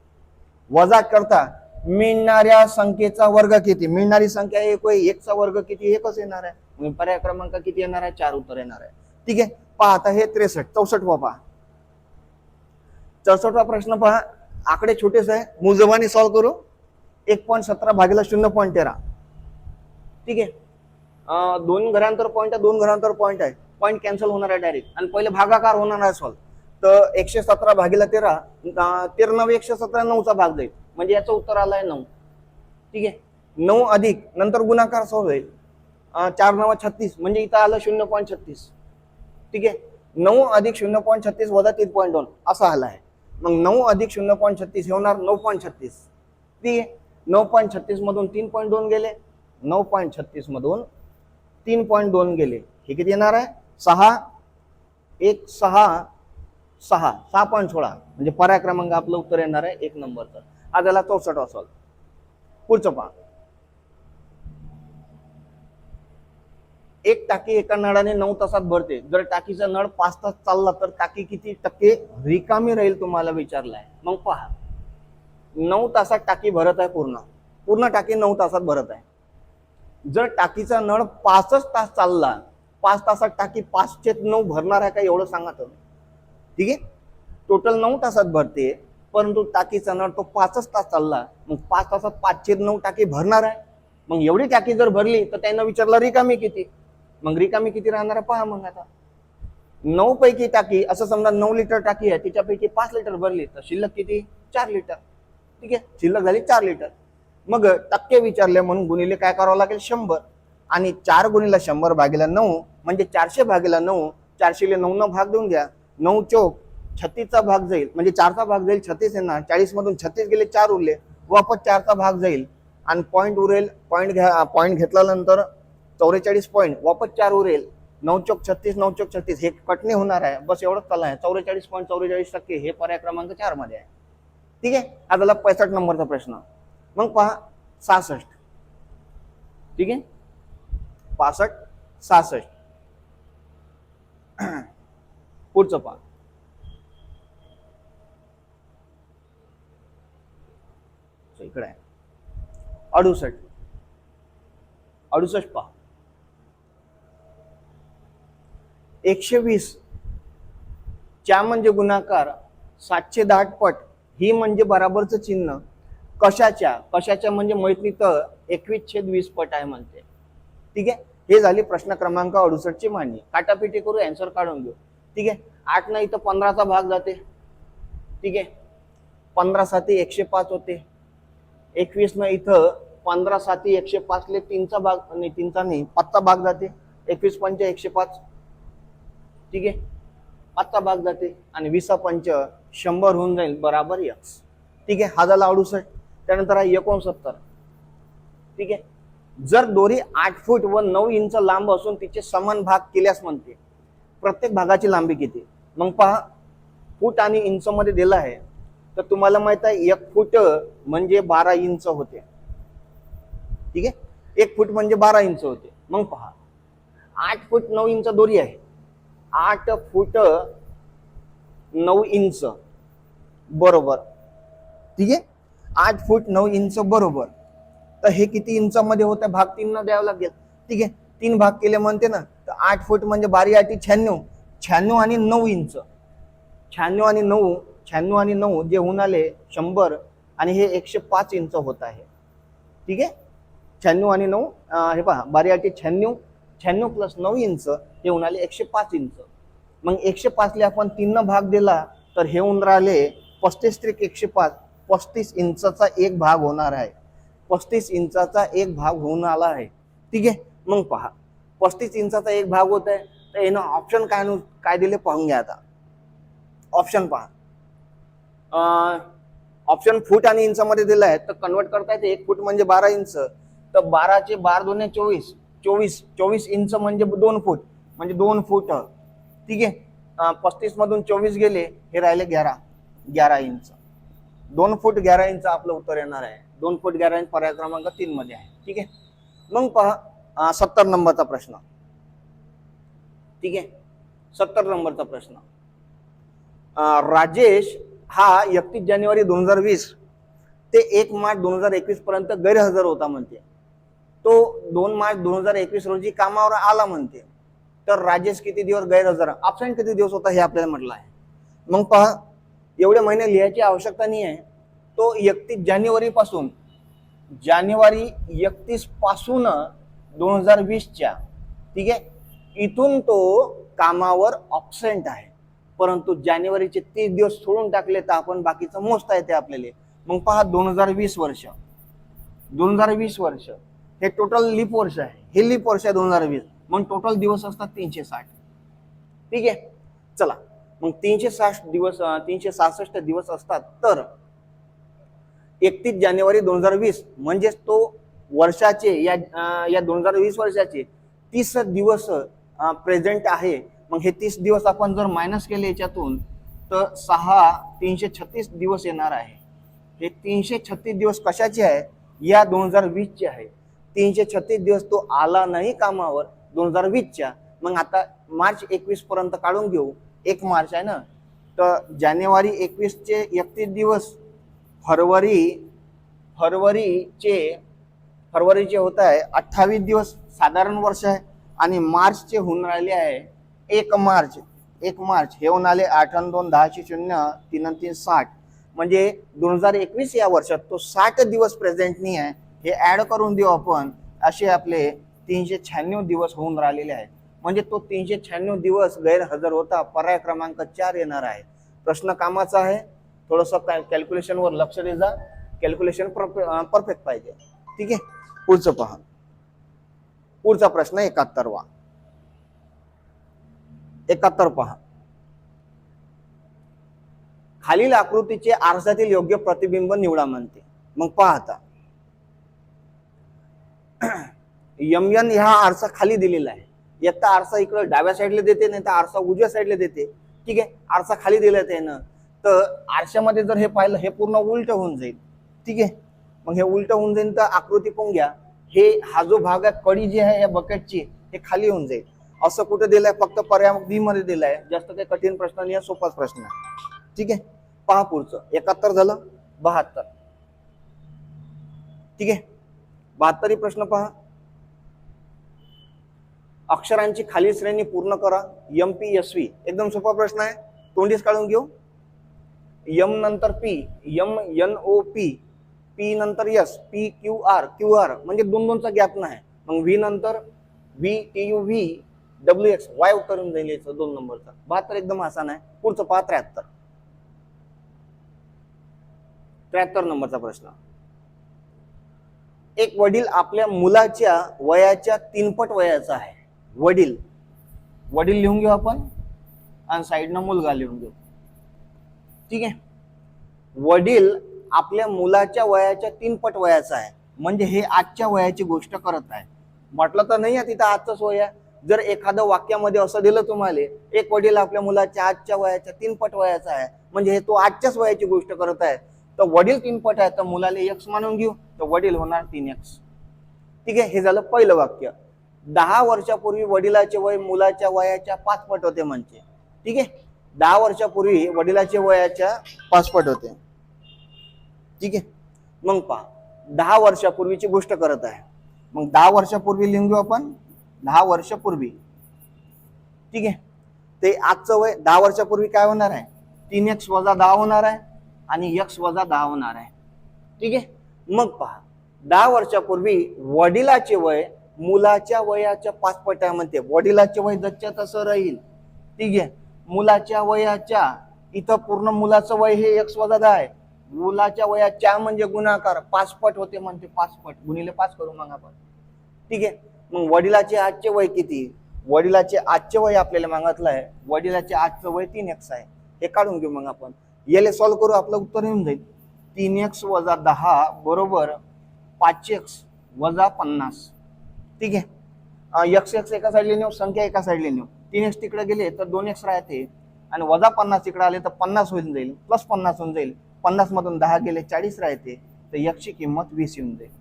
Speaker 1: वजा करता मिळणाऱ्या संख्येचा वर्ग किती? मिळणारी संख्या 1 होय, 1 चा वर्ग किती? 1च येणार आहे. मग पर्याय क्रमांक किती येणार आहे? 4 उत्तर येणार आहे. ठीक आहे. पहा आता हे 63. 64 पहा. 64 प्रश्न पहा. आकडे छोटेच आहे, मुजबानी सॉल्व करू. 1.17 भागिले 0.13. ठीक आहे. 2 घरांतर पॉईंट आहे, 2 घरांतर पॉईंट आहे, पॉईंट कॅन्सल होणार आहे डायरेक्ट. आणि पहिले भागाकार होणार आहे सॉल्व. तर 117 भागिले 13, 13 9 117, 9चा भाग जाईल म्हणजे याचं उत्तर आलंय 9. ठीक आहे. 9 अधिक नंतर गुणाकार सॉल्व होईल. 4 9 36 म्हणजे इथं आलं 0.36. ठीक आहे. 9 अधिक 0.36 वजा 3.2 असा आला आहे. मग 9 अधिक 0.36 हे होणार 9.36. ठीक आहे. 9.36 मधून 3.2 गेले, 9.36 मधून 3.2 गेले, हे किती येणार आहे? 6 1 6 6 6.16 म्हणजे पर्याय क्रमांक आपलं उत्तर येणार आहे 1 नंबरचं. हा झाला 64 सॉल्व. पुढचं पहा. एक टाकी एका नळाने 9 तासात भरते. जर टाकीचा नळ 5 तास चालला तर टाकी किती टक्के रिकामी राहील तुम्हाला विचारलाय. मग पहा 9 तासात टाकी भरत आहे, पूर्ण टाकी 9 तासात भरत आहे. जर टाकीचा नळ 5च तास चालला, 5 तासात टाकी 5/9 भरणार आहे का एवढं सांगा तर. ठीक आहे. टोटल 9 तासात भरते, परंतु टाकीचा नळ तो 5च तास चालला, मग 5 तासात 5/9 टाकी भरणार आहे. मग एवढी टाकी जर भरली तर त्यांना विचारलं रिकामी किती. मग रिकामी किती राहणार आहे पहा. मग आता 9 पैकी टाकी, असं समजा 9 लिटर टाकी आहे, तिच्यापैकी 5 लिटर भरली तर शिल्लक किती? 4 लिटर. ठीक आहे. शिल्लक झाली 4 लिटर. मग टक्के विचारले म्हणून गुणिले काय करावं लागेल? 100. आणि 4 गुणिले 100 भागिले 9 म्हणजे 400 भागिले 9. 400 ले 9 न भाग देऊन द्या. 9 चौक 36चा भाग जाईल म्हणजे 4चा भाग जाईल 36 येणार. 40 मधून 36 गेले, 4 उरले, वापस 4चा भाग जाईल आणि पॉईंट उरेल. पॉईंट घेतल्यानंतर 44 पॉईंट, वापस 4 उरेल. 9 चौक 36, 9 चौक 36 हे कटणे होणार आहे. बस एवढंच चालू आहे. 44.44% हे पर्याय क्रमांक 4 मध्ये आहे. ठीक आहे. हा झाला 65 नंबरचा प्रश्न. मग पहा 66. ठीक आहे. 65 66. पुढचं पहा. इकडे आहे 68. 68 पहा. 120 च्या म्हणजे गुणाकार 710 पट, ही म्हणजे बराबरचं चिन्ह कशाच्या म्हणजे मैत्रीत 21/20 पट आहे म्हणते. ठीक आहे. हे झाली प्रश्न क्रमांक 68 ची मांडणी. काटापिटी करू, आन्सर काढून घेऊ. ठीक आहे. 8 ना इथं 15चा भाग जाते, ठीक आहे. 15 साती 105 होते. 21 ना इथं 15 साती 105 ले 3चा भाग नाही, 3चा नाही 5चा भाग जाते. 21 पंच 105, ठीक आहे. 5चा भाग जाते आणि 20 पंच 100 होऊन जाईल बराबर x, ठीक आहे. हा झाला 68. त्यानंतर हा 69, ठीक आहे. जर दोरी 8 फूट व 9 इंच लांब असून तिचे समान भाग केल्यास म्हणते प्रत्येक भागाची लांबी किती. मग पहा, फूट आणि इंच मध्ये दिलं आहे, तर तुम्हाला माहित आहे 1 फूट म्हणजे 12 इंच होते, ठीक आहे. 1 फूट म्हणजे 12 इंच होते. मग पहा, 8 फूट 9 इंच दोरी आहे, 8 फूट 9 इंच बरोबर, ठीक आहे. 8 फूट 9 इंच बरोबर. तर हे किती इंचामध्ये होतं, भाग 3 न द्यावं लागेल, ठीक आहे. 3 भाग केले म्हणते ना, तर 8 फूट म्हणजे 12 8 96, 96 आणि 9 इंच, 96 आणि 9, 96 आणि 9 जे होऊन आले 100 आणि हे 105 इंच होत आहे, ठीक आहे. 96 आणि 9 हे पहा 12 8 96, 96 प्लस 9 इंच हे होऊन आले 105 इंच. मग 105 ले आपण 3 न भाग दिला तर हे होऊन राहिले 35 त्रिक 105, 35 इंचाचा एक भाग होणार आहे, 35 इंचाचा एक भाग होऊन आला आहे, ठीक आहे. मग पहा 35 इंचाचा एक भाग होत आहे, तर यानं ऑप्शन काय दिले पाहून घ्या. आता ऑप्शन पहा, ऑप्शन फूट आणि इंच मध्ये दिलं आहे, तर कन्वर्ट करता येते. 1 फूट म्हणजे 12 इंच, तर 12 चे 12 दोन्ही 24, 24 इंच म्हणजे 2 फूट, म्हणजे 2 फूट, ठीक आहे. 35 मधून 24 गेले, हे राहिले 11 इंच. 2 फूट 11 इंच आपलं उत्तर येणार आहे. 2 फूट 11 इंच पर्याय क्रमांक 3 मध्ये आहे, ठीक आहे. मग पहा 70 नंबरचा प्रश्न, ठीक आहे. 70 नंबरचा प्रश्न, राजेश हा 31 जानेवारी 2020 ते 1 मार्च 2021 पर्यंत गैरहजर होता म्हणते. तो 2 मार्च 2021 रोजी कामावर आला म्हणते, तर राजेश किती दिवस गैरहजर, अब्सेंट किती दिवस होता हे आपल्याला म्हटलं आहे. मग पहा, एवढे महिने लिहायची आवश्यकता नाही आहे. तो 31 जानेवारी पासून, जानेवारी 31 पासून 2020च्या, ठीक आहे, इथून तो कामावर अब्सेंट आहे. परंतु जानेवारीचे 30 दिवस सोडून टाकले तर आपण बाकीचं मोजता येते आपल्याला. मग पहा 2020 वर्ष, 2020 वर्ष हे टोटल लीप वर्ष आहे, हे लीप वर्ष आहे 2020. मग टोटल दिवस असतात 360, ठीक आहे. चला, मग 360 दिवस, 366 दिवस असतात, तर 31 जानेवारी 2020 म्हणजेच तो वर्षाचे या 2020 वर्षाचे 30 दिवस प्रेझेंट आहे. मग हे 30 दिवस आपण जर मायनस केले याच्यातून, तर 336 दिवस येणार आहे. हे 336 दिवस कशाचे आहे, या 2020चे आहे. 336 दिवस तो आला नाही कामावर 2020च्या. मग आता मार्च 21 पर्यंत काढून घेऊ. 1 मार्च आहे ना, तर जानेवारी 21 चे 31 दिवस, फरवरीचे होत आहे 28 दिवस, साधारण वर्ष आहे. आणि मार्चचे होऊन राहिले आहे 1 मार्च, 1 मार्च हे होऊन आले 8 आणि 2 10 0 3 आणि 3 60, म्हणजे 2021 या वर्षात तो 60 दिवस प्रेझेंट नाही आहे. हे ऍड करून देऊ आपण, असे आपले 396 दिवस होऊन राहिलेले आहेत. म्हणजे तो 396 दिवस गैरहजर होता. पर्याय क्रमांक 4 येणार आहे. प्रश्न कामाचा आहे, थोडस कॅल्क्युलेशन वर लक्ष दे जा, कॅल्क्युलेशन परफेक्ट पाहिजे, ठीक आहे. पुढचं पहा, पुढचा प्रश्न 71वा. 71 पहा, खालील आकृतीचे आरशातील योग्य प्रतिबिंब निवडा म्हणते. मग पहा आता MN हा आरसा खाली दिलेला आहे. एक तर आरसा इकडे डाव्या साईडला देते, नाही तर आरसा उजव्या साईडला देते, ठीक आहे. आरसा खाली दिला त्यानं, तर आरशामध्ये जर हे पाहिलं हे पूर्ण उलट होऊन जाईल, ठीक आहे. मग हे उलट होऊन जाईल तर आकृती पाहून घ्या. हे हा जो भाग आहे, कडी जी आहे या बकेटची, हे खाली होऊन जाईल. असं कुठे दिलंय, फक्त पर्याय बी मध्ये दिलाय. जास्त काही कठीण प्रश्न नाही, सोपाच प्रश्न आहे, ठीक आहे. पहा पुढचं, 71 झालं, 72, ठीक आहे. 72 प्रश्न पहा, अक्षरांची खालील श्रेणी पूर्ण करा. MPSV एकदम सोपा प्रश्न आहे, तोंडीच काढून घेऊ. M नंतर P, MNOP, P नंतर S, PQR, QR म्हणजे 2-2चा गॅप नाही. मग V नंतर VTUV, WX Y उत्तर येऊन जाईल याचं 2 नंबरचा. 72 एकदम आसान आहे. पुढचं पहा 73. 73 नंबरचा प्रश्न. एक वडील आपल्या मुलाच्या वयाच्या 3पट वयाचा आहे. वडील लिहून घेऊ आपण आणि साईडनं मुलगा लिहून घेऊ. ठीक आहे. वडील आपल्या मुलाच्या वयाच्या 3पट वयाचा आहे, म्हणजे हे आजच्या वयाची गोष्ट करत आहे. म्हटलं तर नाही आहे तिथं आजच वय आहे. जर एखादं वाक्यामध्ये असं दिलं तुम्हाला, एक वडील आपल्या मुलाच्या आजच्या वयाच्या 3पट वयाचा आहे, म्हणजे हे तो आजच्याच वयाची गोष्ट करत आहे. तर वडील 3पट आहे तर मुलाला x मानून घेऊ, तर वडील होणार 3x. ठीक आहे. हे झालं पहिलं वाक्य. 10 वर्षापूर्वी वडिलाचे वय मुलाच्या वयाच्या 5 पट होते म्हणजे. ठीक आहे. 10 वर्षापूर्वी वडिलाचे वयाच्या 5 पट होते. ठीक आहे. मग पहा 10 वर्षापूर्वीची गोष्ट करत आहे, मग 10 वर्षापूर्वी लिहून घेऊ आपण. 10 वर्षापूर्वी. ठीक आहे. ते आजचं वय 10 वर्षापूर्वी काय होणार आहे, 3x - 10 होणार आहे आणि x - 10 होणार आहे. ठीक आहे. मग पहा 10 वर्षापूर्वी वडिलाचे वय मुलाच्या वयाच्या 5 पटामध्ये. वडिलाचे वय जसच्या तसं राहील. ठीक आहे. मुलाच्या वयाच्या इथं पूर्ण मुलाचं वय हे x - 10 आहे. मुलाच्या वयाच्या म्हणजे गुणाकार 5 पट होते म्हणते. 5 पट गुणिले 5 करू मग आपण. ठीक आहे. मग वडिलाचे आजचे वय किती, वडिलाचे आजचे वय आपल्याला मागितलं आहे. वडिलाचे आजचं वय 3x आहे. हे काढून घेऊ मग आपण. याला सॉल्व्ह करू, आपलं उत्तर येऊन जाईल 3x - 10 बरोबर 5x - 50. ठीक आहे. x एका साईडला नेऊ, संख्या एका साईडला नेऊ. 3x तिकडे गेले तर 2x राहते आणि -50 तिकडे आले तर 50 होऊन जाईल, +50 होऊन जाईल. 50 मधून 10 गेले 40 राहते, तर x ची किंमत 20 येऊन जाईल.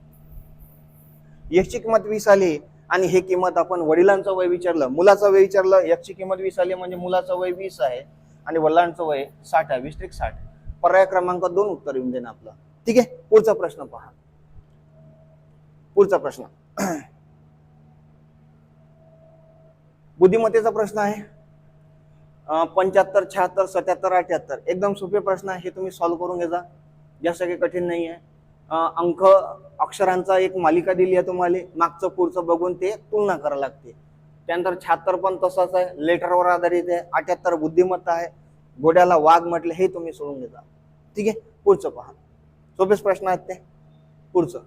Speaker 1: x ची किंमत 20 आली आणि हे किंमत आपण वडिलांचं वय विचारलं, मुलाचं वय विचारलं. x ची किंमत 20 आली म्हणजे मुलाचं वय 20 आहे आणि वडिलांचं वय 60 आहे. 20 - 60. पर्याय क्रमांक 2 उत्तर येऊन देणार आपलं. ठीक आहे. पुढचा प्रश्न पहा. पुढचा प्रश्न बुद्धिमत्तेचा प्रश्न आहे. 75, 76, 77, 78 एकदम सोपे प्रश्न आहे. हे तुम्ही सॉल्व्ह करून घ्या, जास्त काही कठीण नाही आहे. अंक अक्षरांचा एक मालिका दिली आहे तुम्हाला, मागचं पुढचं बघून ते तुलना करावी लागते. त्यानंतर 76 पण तसाच आहे, लेटरवर आधारित आहे. 78 बुद्धिमत्ता आहे, घोड्याला वाघ म्हटलं, हे तुम्ही सोडून घेता. ठीक आहे. पुढचं पहा. सोपेच प्रश्न आहेत ते. पुढचं.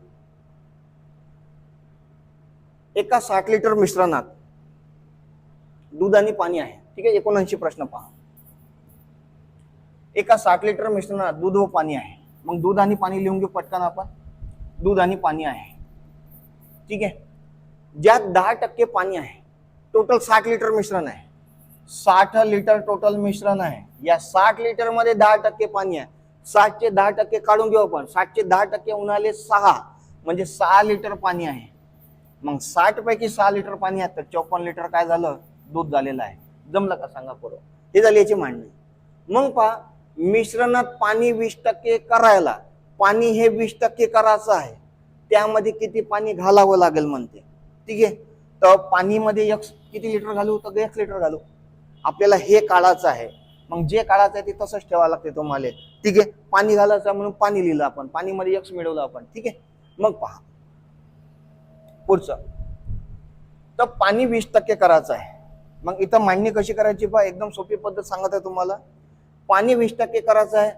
Speaker 1: एका 60 लिटर मिश्रणात दूध आणि पाणी आहे. ठीक आहे. 79 प्रश्न पहा. एका 60 लिटर मिश्रणात दूध व पाणी आहे. मग दूध आणि पाणी लिहून घेऊ पटकन आपण. दूध आणि पाणी आहे. ठीक आहे. ज्यात 10% पाणी आहे. टोटल 60 लिटर मिश्रण आहे. 60 लिटर टोटल मिश्रण आहे. या 60 लिटर मध्ये 10% पाणी आहे. 60 चे 10% काढून घेऊ आपण. 60 चे 10% उन्हाळे 6 म्हणजे 6 लिटर पाणी आहे. मग 60 पैकी 6 लिटर पाणी आहे तर 54 लिटर काय झालं, दूध झालेलं आहे. जमलं का सांगा पुढं. हे झाली याची मांडणी. मग पहा मिश्रणात पाणी 20% करायला, पाणी हे 20% करायचं आहे, त्यामध्ये किती पाणी घालावं लागेल म्हणते. ठीक आहे. तर पाणीमध्ये x किती लिटर घालू, तर x लिटर घालू. आपल्याला हे काढायचं आहे. मग जे काढायचं आहे ते तसंच ठेवावं लागते तुम्हाला. ठीक आहे. पाणी घालायचं म्हणून पाणी लिहिलं आपण, पाणीमध्ये x मिळवलं आपण. ठीक आहे. मग पहा पुढचं. तर पाणी 20% करायचं आहे. मग इथं मांडणी कशी करायची पहा, एकदम सोपी पद्धत सांगत आहे तुम्हाला. पाणी 20% करायचं आहे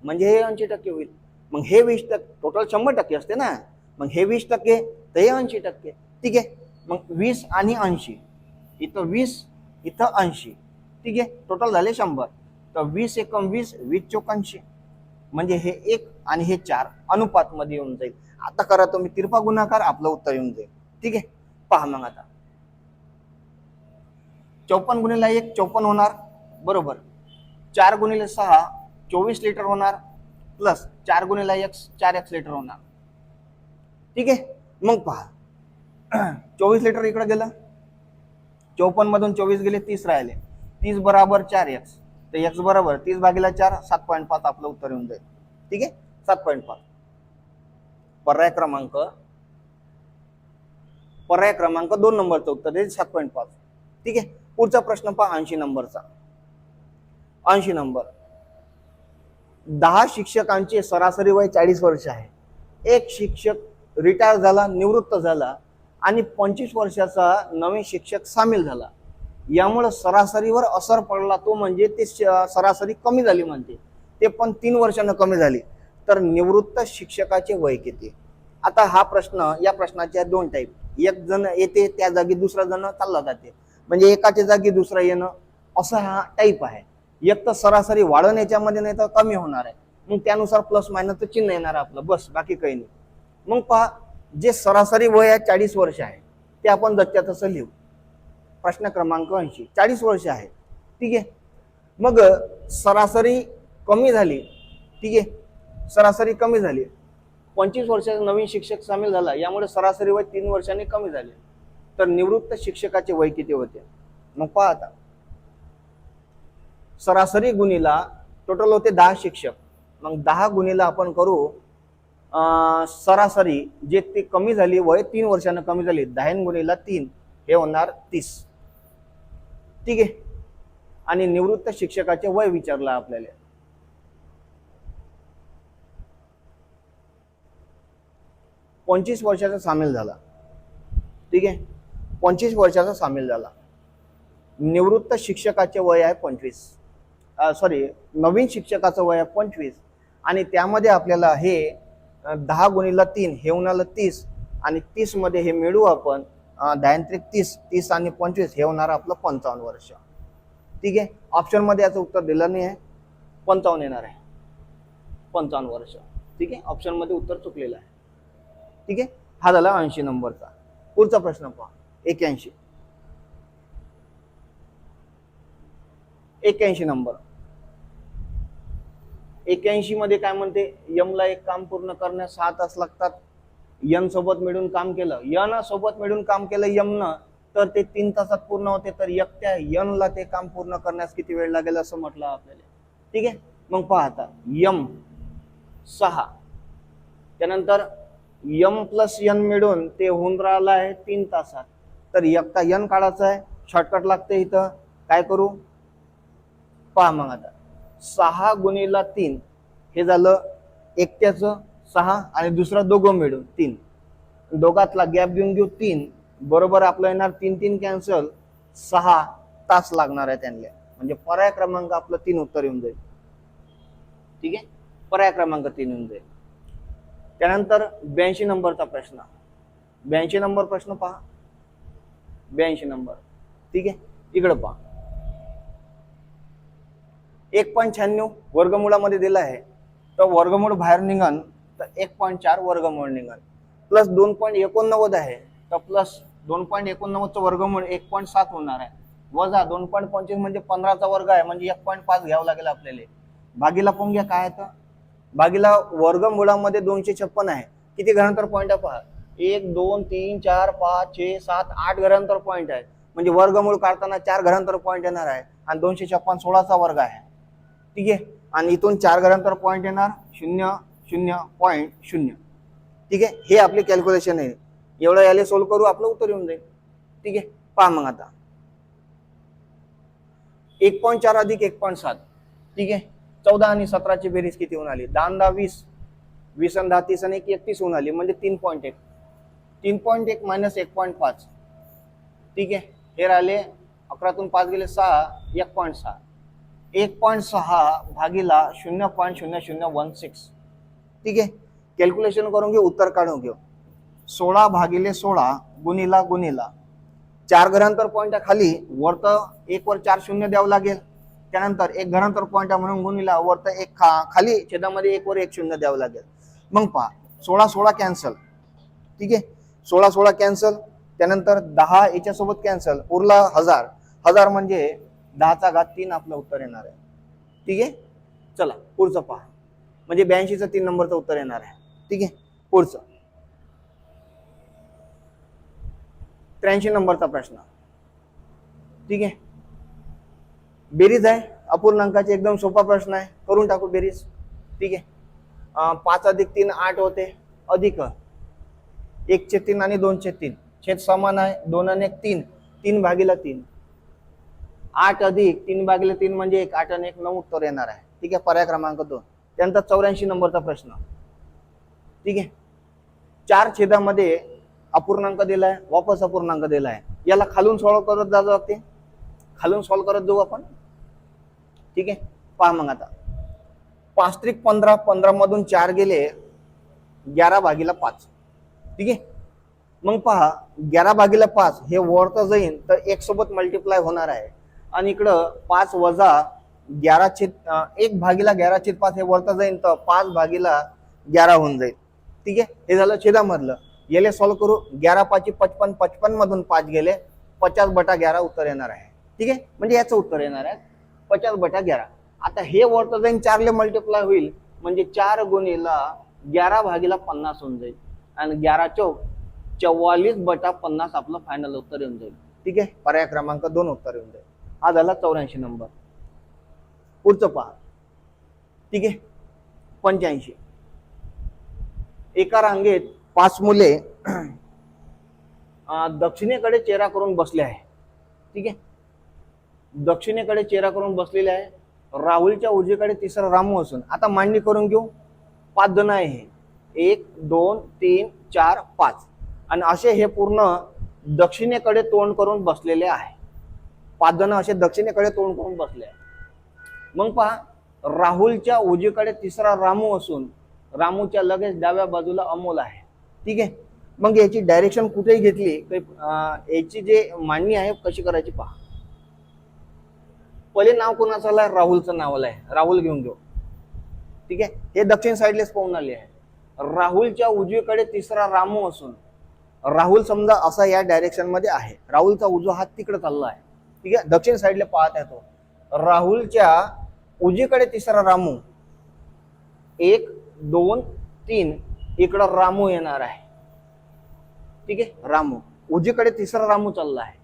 Speaker 1: म्हणजे हे 80% होईल. मग हे 20% टोटल 100% असते ना, मग हे 20% तर हे 80%. ठीक आहे. मग 20 आणि 80, इथं 20 इथं 80. ठीक आहे. टोटल झाले 100. तर 20 एकम 20, 20 चोक 80 म्हणजे हे 1 आणि हे 4 अनुपात मध्ये येऊन जाईल. आता करा तुम्ही तिरपा गुणाकार, आपलं उत्तर येऊन जाईल. ठीक आहे. पहा मग आता 54 गुणिले 1 54 होणार बरोबर. 4 गुणिले 6 24 लिटर होणार, प्लस 4 गुणिले x 4x लिटर होणार. ठीक आहे. मग पहा 24 लिटर इकडे गेलं, 54 मधून 24 गेले 30 राहिले. 30 बराबर 4x, तर x बरोबर 30 भागिले 4 7.5 आपलं उत्तर येऊन जाईल. ठीक आहे. 7.5. पर्याय क्रमांक 2 नंबरचं उत्तर आहे 7.5. ठीक आहे. पुढचा प्रश्न पहा 80 नंबरचा. 80 नंबर. 10 शिक्षकांचे सरासरी वय 40 वर्ष आहे. एक शिक्षक रिटायर झाला, निवृत्त झाला आणि 25 वर्षाचा नवीन शिक्षक सामील झाला. यामुळे सरासरीवर असर पडला तो म्हणजे ते सरासरी कमी झाली म्हणते, ते पण 3 वर्षांना कमी झाली. तर निवृत्त शिक्षकाचे वय किती? आता हा प्रश्न, या प्रश्नाच्या 2 टाईप, एक जण येते त्या जागी दुसरा जण चालला जाते, म्हणजे एकाच्या जागी दुसरा येणं, असा हा टाईप आहे. एक तर सरासरी वाढण याच्यामध्ये, नाही तर कमी होणार आहे, मग त्यानुसार प्लस मायनसचं चिन्ह येणार आपलं, बस बाकी काही नाही. मग पहा, जे सरासरी वय आहे 40 वर्ष आहे, ते आपण जसच्या तसं लिहू. प्रश्न क्रमांक 80, 40 वर्ष आहे, ठीक आहे. मग सरासरी कमी झाली, ठीक आहे, सरासरी कमी झाली, 25 वर्षाचा नवीन शिक्षक सामील झाला, यामुळे सरासरी वय 3 वर्षांनी कमी झाले. तर निवृत्त शिक्षकाचे वय किती होते? मग पहा आता, सरासरी गुणीला टोटल होते 10 शिक्षक, मग 10 गुणीला आपण करू सरासरी, जे ती कमी झाली वय 3 वर्षांना कमी झाली, 10 गुणीला 3 हे होणार 30, ठीक आहे. आणि निवृत्त शिक्षकाचे वय विचारलं आपल्याला, 25 वर्षाचा सामील झाला, ठीक आहे, 25 वर्षाचा सामील झाला. निवृत्त शिक्षकाचे वय आहे 25, सॉरी, नवीन शिक्षकाचं वय आहे 25, आणि त्यामध्ये आपल्याला हे 10 गुणीला 3 हे होणार 30, आणि 30 मध्ये हे मिळू आपण 10 30, 30 आणि 25 हे होणार आपलं 55 वर्ष, ठीक आहे. ऑप्शन मध्ये याचं उत्तर दिलं नाही आहे, 55 येणार आहे, 55 वर्ष, ठीक आहे. ऑप्शन मध्ये उत्तर चुकलेलं आहे, ठीक आहे. हा झाला 80 नंबरचा. पुढचा प्रश्न पहा, 81. 81 नंबर. 81 मध्ये काय म्हणते, यमला एक काम पूर्ण करण्यास 6 तास लागतात, यन सोबत मिळून काम केलं, यन सोबत मिळून काम केलं यमनं, तर ते 3 तासात पूर्ण होते. तर एकट्या यनला ते काम पूर्ण करण्यास किती वेळ लागेल असं म्हटलं आपल्याला, ठीक आहे. मग पहा आता, यम 6, त्यानंतर यम प्लस यन मिळून ते होऊन राहिलं आहे 3 तासात. तर एकटा यन काढायचा आहे, शॉर्टकट लागते इथं, काय करू पहा. मग आता 6 गुणीला 3 हे झालं एकट्याचं 6, आणि दुसरा दोघं मिळून 3, दोघातला गॅप घेऊन घेऊ 3, बरोबर आपलं येणार 3 3 कॅन्सल, 6 तास लागणार आहे त्यांना, म्हणजे पर्याय क्रमांक आपलं 3 उत्तर येऊन जाईल, ठीक आहे. पर्याय क्रमांक 3 येऊन जाईल. त्यानंतर 82 नंबरचा प्रश्न, 82 नंबर प्रश्न पहा, 82 नंबर, ठीक आहे. इकडे पहा, 1.96 वर्गमूळामध्ये दिला आहे, तर वर्गमूळ बाहेर निघन तर 1.4 वर्गमूळ निघन, प्लस 2.89 आहे, तर प्लस 2.89चं वर्गमूळ 1.7 होणार आहे, वजा 2.25 म्हणजे 15चा वर्ग आहे, म्हणजे 1.5 घ्यावं लागेल आपल्याला. भागीला पाहून घ्या काय आहे, तर भागीला वर्गमूळामध्ये 256 आहे, किती घरांतर पॉईंट आहे पहा, 1 2 3 4 5 6 7 8 घरांतर पॉईंट आहे, म्हणजे वर्गमूळ काढताना 4 घरांतर पॉईंट येणार आहे, आणि 256 16चा वर्ग आहे, ठीक आहे. आणि इथून 4 घरांतर पॉईंट येणार 0 0.0, ठीक आहे. हे आपले कॅल्क्युलेशन आहे, एवढं याले सोल्व करू आपलं उत्तर येऊन जाईल, ठीक आहे. पहा मग आता 1.4 अधिक 1.7, ठीक आहे. 14 आणि 17ची बेरीज किती होऊन आली, 10 10 20, 20 आणि 10 30 आणि 1 31 होऊन आली, म्हणजे 3.1, 3.1 मायनस 1.5, ठीक आहे. हे राहिले 11तून 5 गेले 6, 1.6, 1.6 भागीला 0.0016, ठीक आहे. कॅल्क्युलेशन करून घेऊ, उत्तर काढून घेऊ. 16 भागिले 16 गुणीला गुणीला 4 घरांतर पॉईंट खाली, वरत 1 वर 4 शून्य द्यावं लागेल, त्यानंतर 1 घरांतर पॉईंट म्हणून गुणीला, वरत 1 खाली छेदामध्ये 1 वर 1 शून्य द्यावं लागेल. मग पहा 16 16 कॅन्सल, ठीक आहे. 16 16 कॅन्सल, त्यानंतर 10 याच्यासोबत कॅन्सल, उरला 1000, 1000 म्हणजे 10चा घात 3 आपलं उत्तर येणार आहे, ठीक आहे. चला पुढचं पहा, म्हणजे 82चं 3 नंबरचं उत्तर येणार आहे, ठीक आहे. पुढचं 83 नंबरचा प्रश्न, ठीक आहे. बेरीज आहे अपूर्णांकाची, एकदम सोपा प्रश्न आहे, करून टाकू बेरीज, ठीक आहे. 5 अधिक 3 8 होते, अधिक 1/3 आणि 2/3, छेद समान आहे, 2 आणि 1 3, 3 भागीला 3, 8 अधिक 3 भागीला 3 म्हणजे 1, 8 आणि 1 9 उत्तर येणार आहे, ठीक आहे. पर्याय क्रमांक 2. त्यानंतर 84 नंबरचा प्रश्न, ठीक आहे. 4 छेदामध्ये अपूर्णांक दिलाय, वापस अपूर्णांक दिलाय, याला खालून सॉल्व करत जावं लागते, खालून सॉल्व करत जाऊ आपण. ठीक आहे, पहा मग आता 5 त्रिक 15, 15 मधून 4 गेले 11/5. ठीक आहे, मग पहा 11/5 हे वरतं जाईन तर 1 सोबत मल्टिप्लाय होणार आहे आणि इकडं 5 वजा 1/11/5 हे वरतं जाईन तर 5/11 होऊन जाईल. ठीक आहे, हे झालं छेदामधलं. याला सॉल्व करू. 11×5 55, 55 मधून 5 गेले 50/11 उत्तर येणार आहे. ठीक आहे, म्हणजे याचं उत्तर येणार आहे 50/11. आता हे वरतं जाईन 4 ले मल्टिप्लाय होईल म्हणजे 4 गुणिला 11/50 होऊन जाईल आणि 11 चौक 44/50 आपलं फायनल उत्तर येऊन जाईल. ठीक आहे, पर्याय क्रमांक 2 उत्तर येऊन जाईल. हा झाला 84 नंबर. पुढचं पहा. ठीक आहे, 85. एका रांगेत 5 मुले दक्षिणेकडे चेहरा करून बसले आहे. ठीक आहे, दक्षिणेकडे चेहरा करून बसलेले आहे. राहुलच्या उजवीकडे तिसरा रामू असून आता मांडणी करून घेऊ. 5 जण आहे हे. 1 2 3 4 5 आणि असे हे पूर्ण दक्षिणेकडे तोंड करून बसलेले आहे. 5 जण असे दक्षिणेकडे तोंड करून बसले आहे. मग पहा, राहुलच्या उजवीकडे तिसरा रामू असून रामूच्या लगेच डाव्या बाजूला अमोल आहे. ठीक आहे, मग याची डायरेक्शन कुठेही घेतली याची जे मांडणी आहे कशी करायची पहा. पहिले नाव कोणाचं आलंय? राहुलचं नाव आलंय. राहुल घेऊन घेऊ. ठीक आहे, हे दक्षिण साईडलेच पाहून आले आहे. राहुलच्या उजवीकडे तिसरा रामू असून राहुल समजा असा या डायरेक्शन मध्ये आहे. राहुलचा उजवा हात तिकडे चालला आहे. ठीक आहे, दक्षिण साईडला पाहत आहे तो. राहुलच्या उजवीकडे तिसरा रामू 1 2 3 इकडं रामू येणार आहे. ठीक आहे, रामू उजवीकडे तिसरा रामू चालला आहे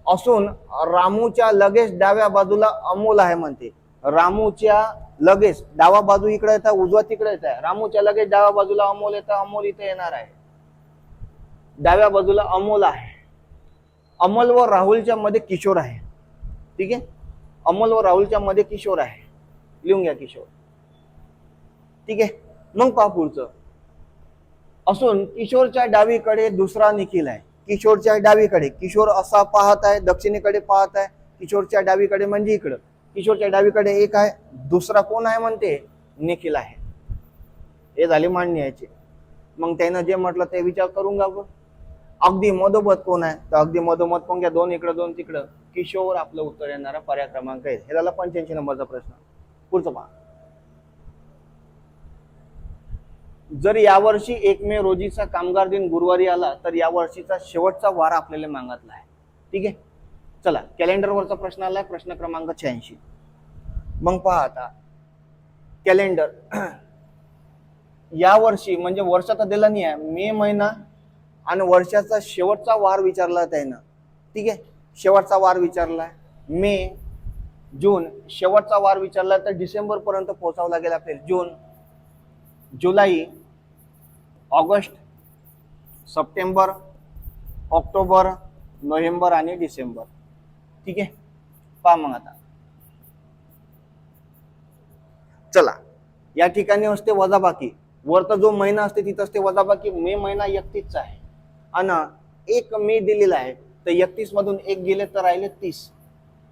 Speaker 1: असून रामूच्या लगेच डाव्या बाजूला अमोल आहे म्हणते. रामूच्या लगेच डावा बाजू इकडे येत आहे, उजवा तिकडे येत आहे. रामूच्या लगेच डाव्या बाजूला अमोल येत आहे. अमोल इथे येणार आहे. डाव्या बाजूला अमोल आहे. अमोल व राहुलच्या मध्ये किशोर आहे. ठीक आहे, अमोल व राहुलच्या मध्ये किशोर आहे. लिहून घ्या किशोर. ठीक आहे, मग पहा पुढचं. असून किशोरच्या डावीकडे दुसरा निखिल आहे. किशोरच्या डावीकडे किशोर असा पाहत आहे, दक्षिणेकडे पाहत आहे. किशोरच्या डावीकडे म्हणजे इकडं. किशोरच्या डावीकडे एक आहे, दुसरा कोण आहे म्हणते? निखिल आहे. हे झाली मांडणी याची. मग त्यानं जे म्हटलं ते विचार करून घ्या. अगदी मधोमध कोण आहे? तर अगदी मधोमध कोण घ्या. 2 इकडं 2 तिकडं. किशोर आपलं उत्तर येणारा पर्याय क्रमांक आहे. हे झाला 85 नंबरचा प्रश्न. पुढचं पहा. जर यावर्षी 1 मे रोजीचा कामगार दिन गुरुवारी आला तर यावर्षीचा शेवटचा वार आपल्याला मागितला आहे. ठीक आहे, चला कॅलेंडरवरचा प्रश्न आलाय, प्रश्न क्रमांक 86. मग पहा आता कॅलेंडर यावर्षी म्हणजे वर्षाचा दिला नाही आहे, मे महिना आणि वर्षाचा शेवटचा वार विचारला त्यानं. ठीक आहे, शेवटचा वार विचारलाय. मे जून शेवटचा वार विचारला तर डिसेंबर पर्यंत पोहोचावं लागेल आपल्याला. जून जुलै ऑगस्ट सप्टेंबर ऑक्टोबर नोव्हेंबर आणि डिसेंबर. ठीक आहे, पहा मग आता चला या ठिकाणी असते वजाबाकी. वरचा जो महिना असते तिथं असते वजाबाकी. मे महिना 31 चा आहे आणि 1 मे दिलेला आहे तर 31 मधून 1 गेले तर राहिले 30.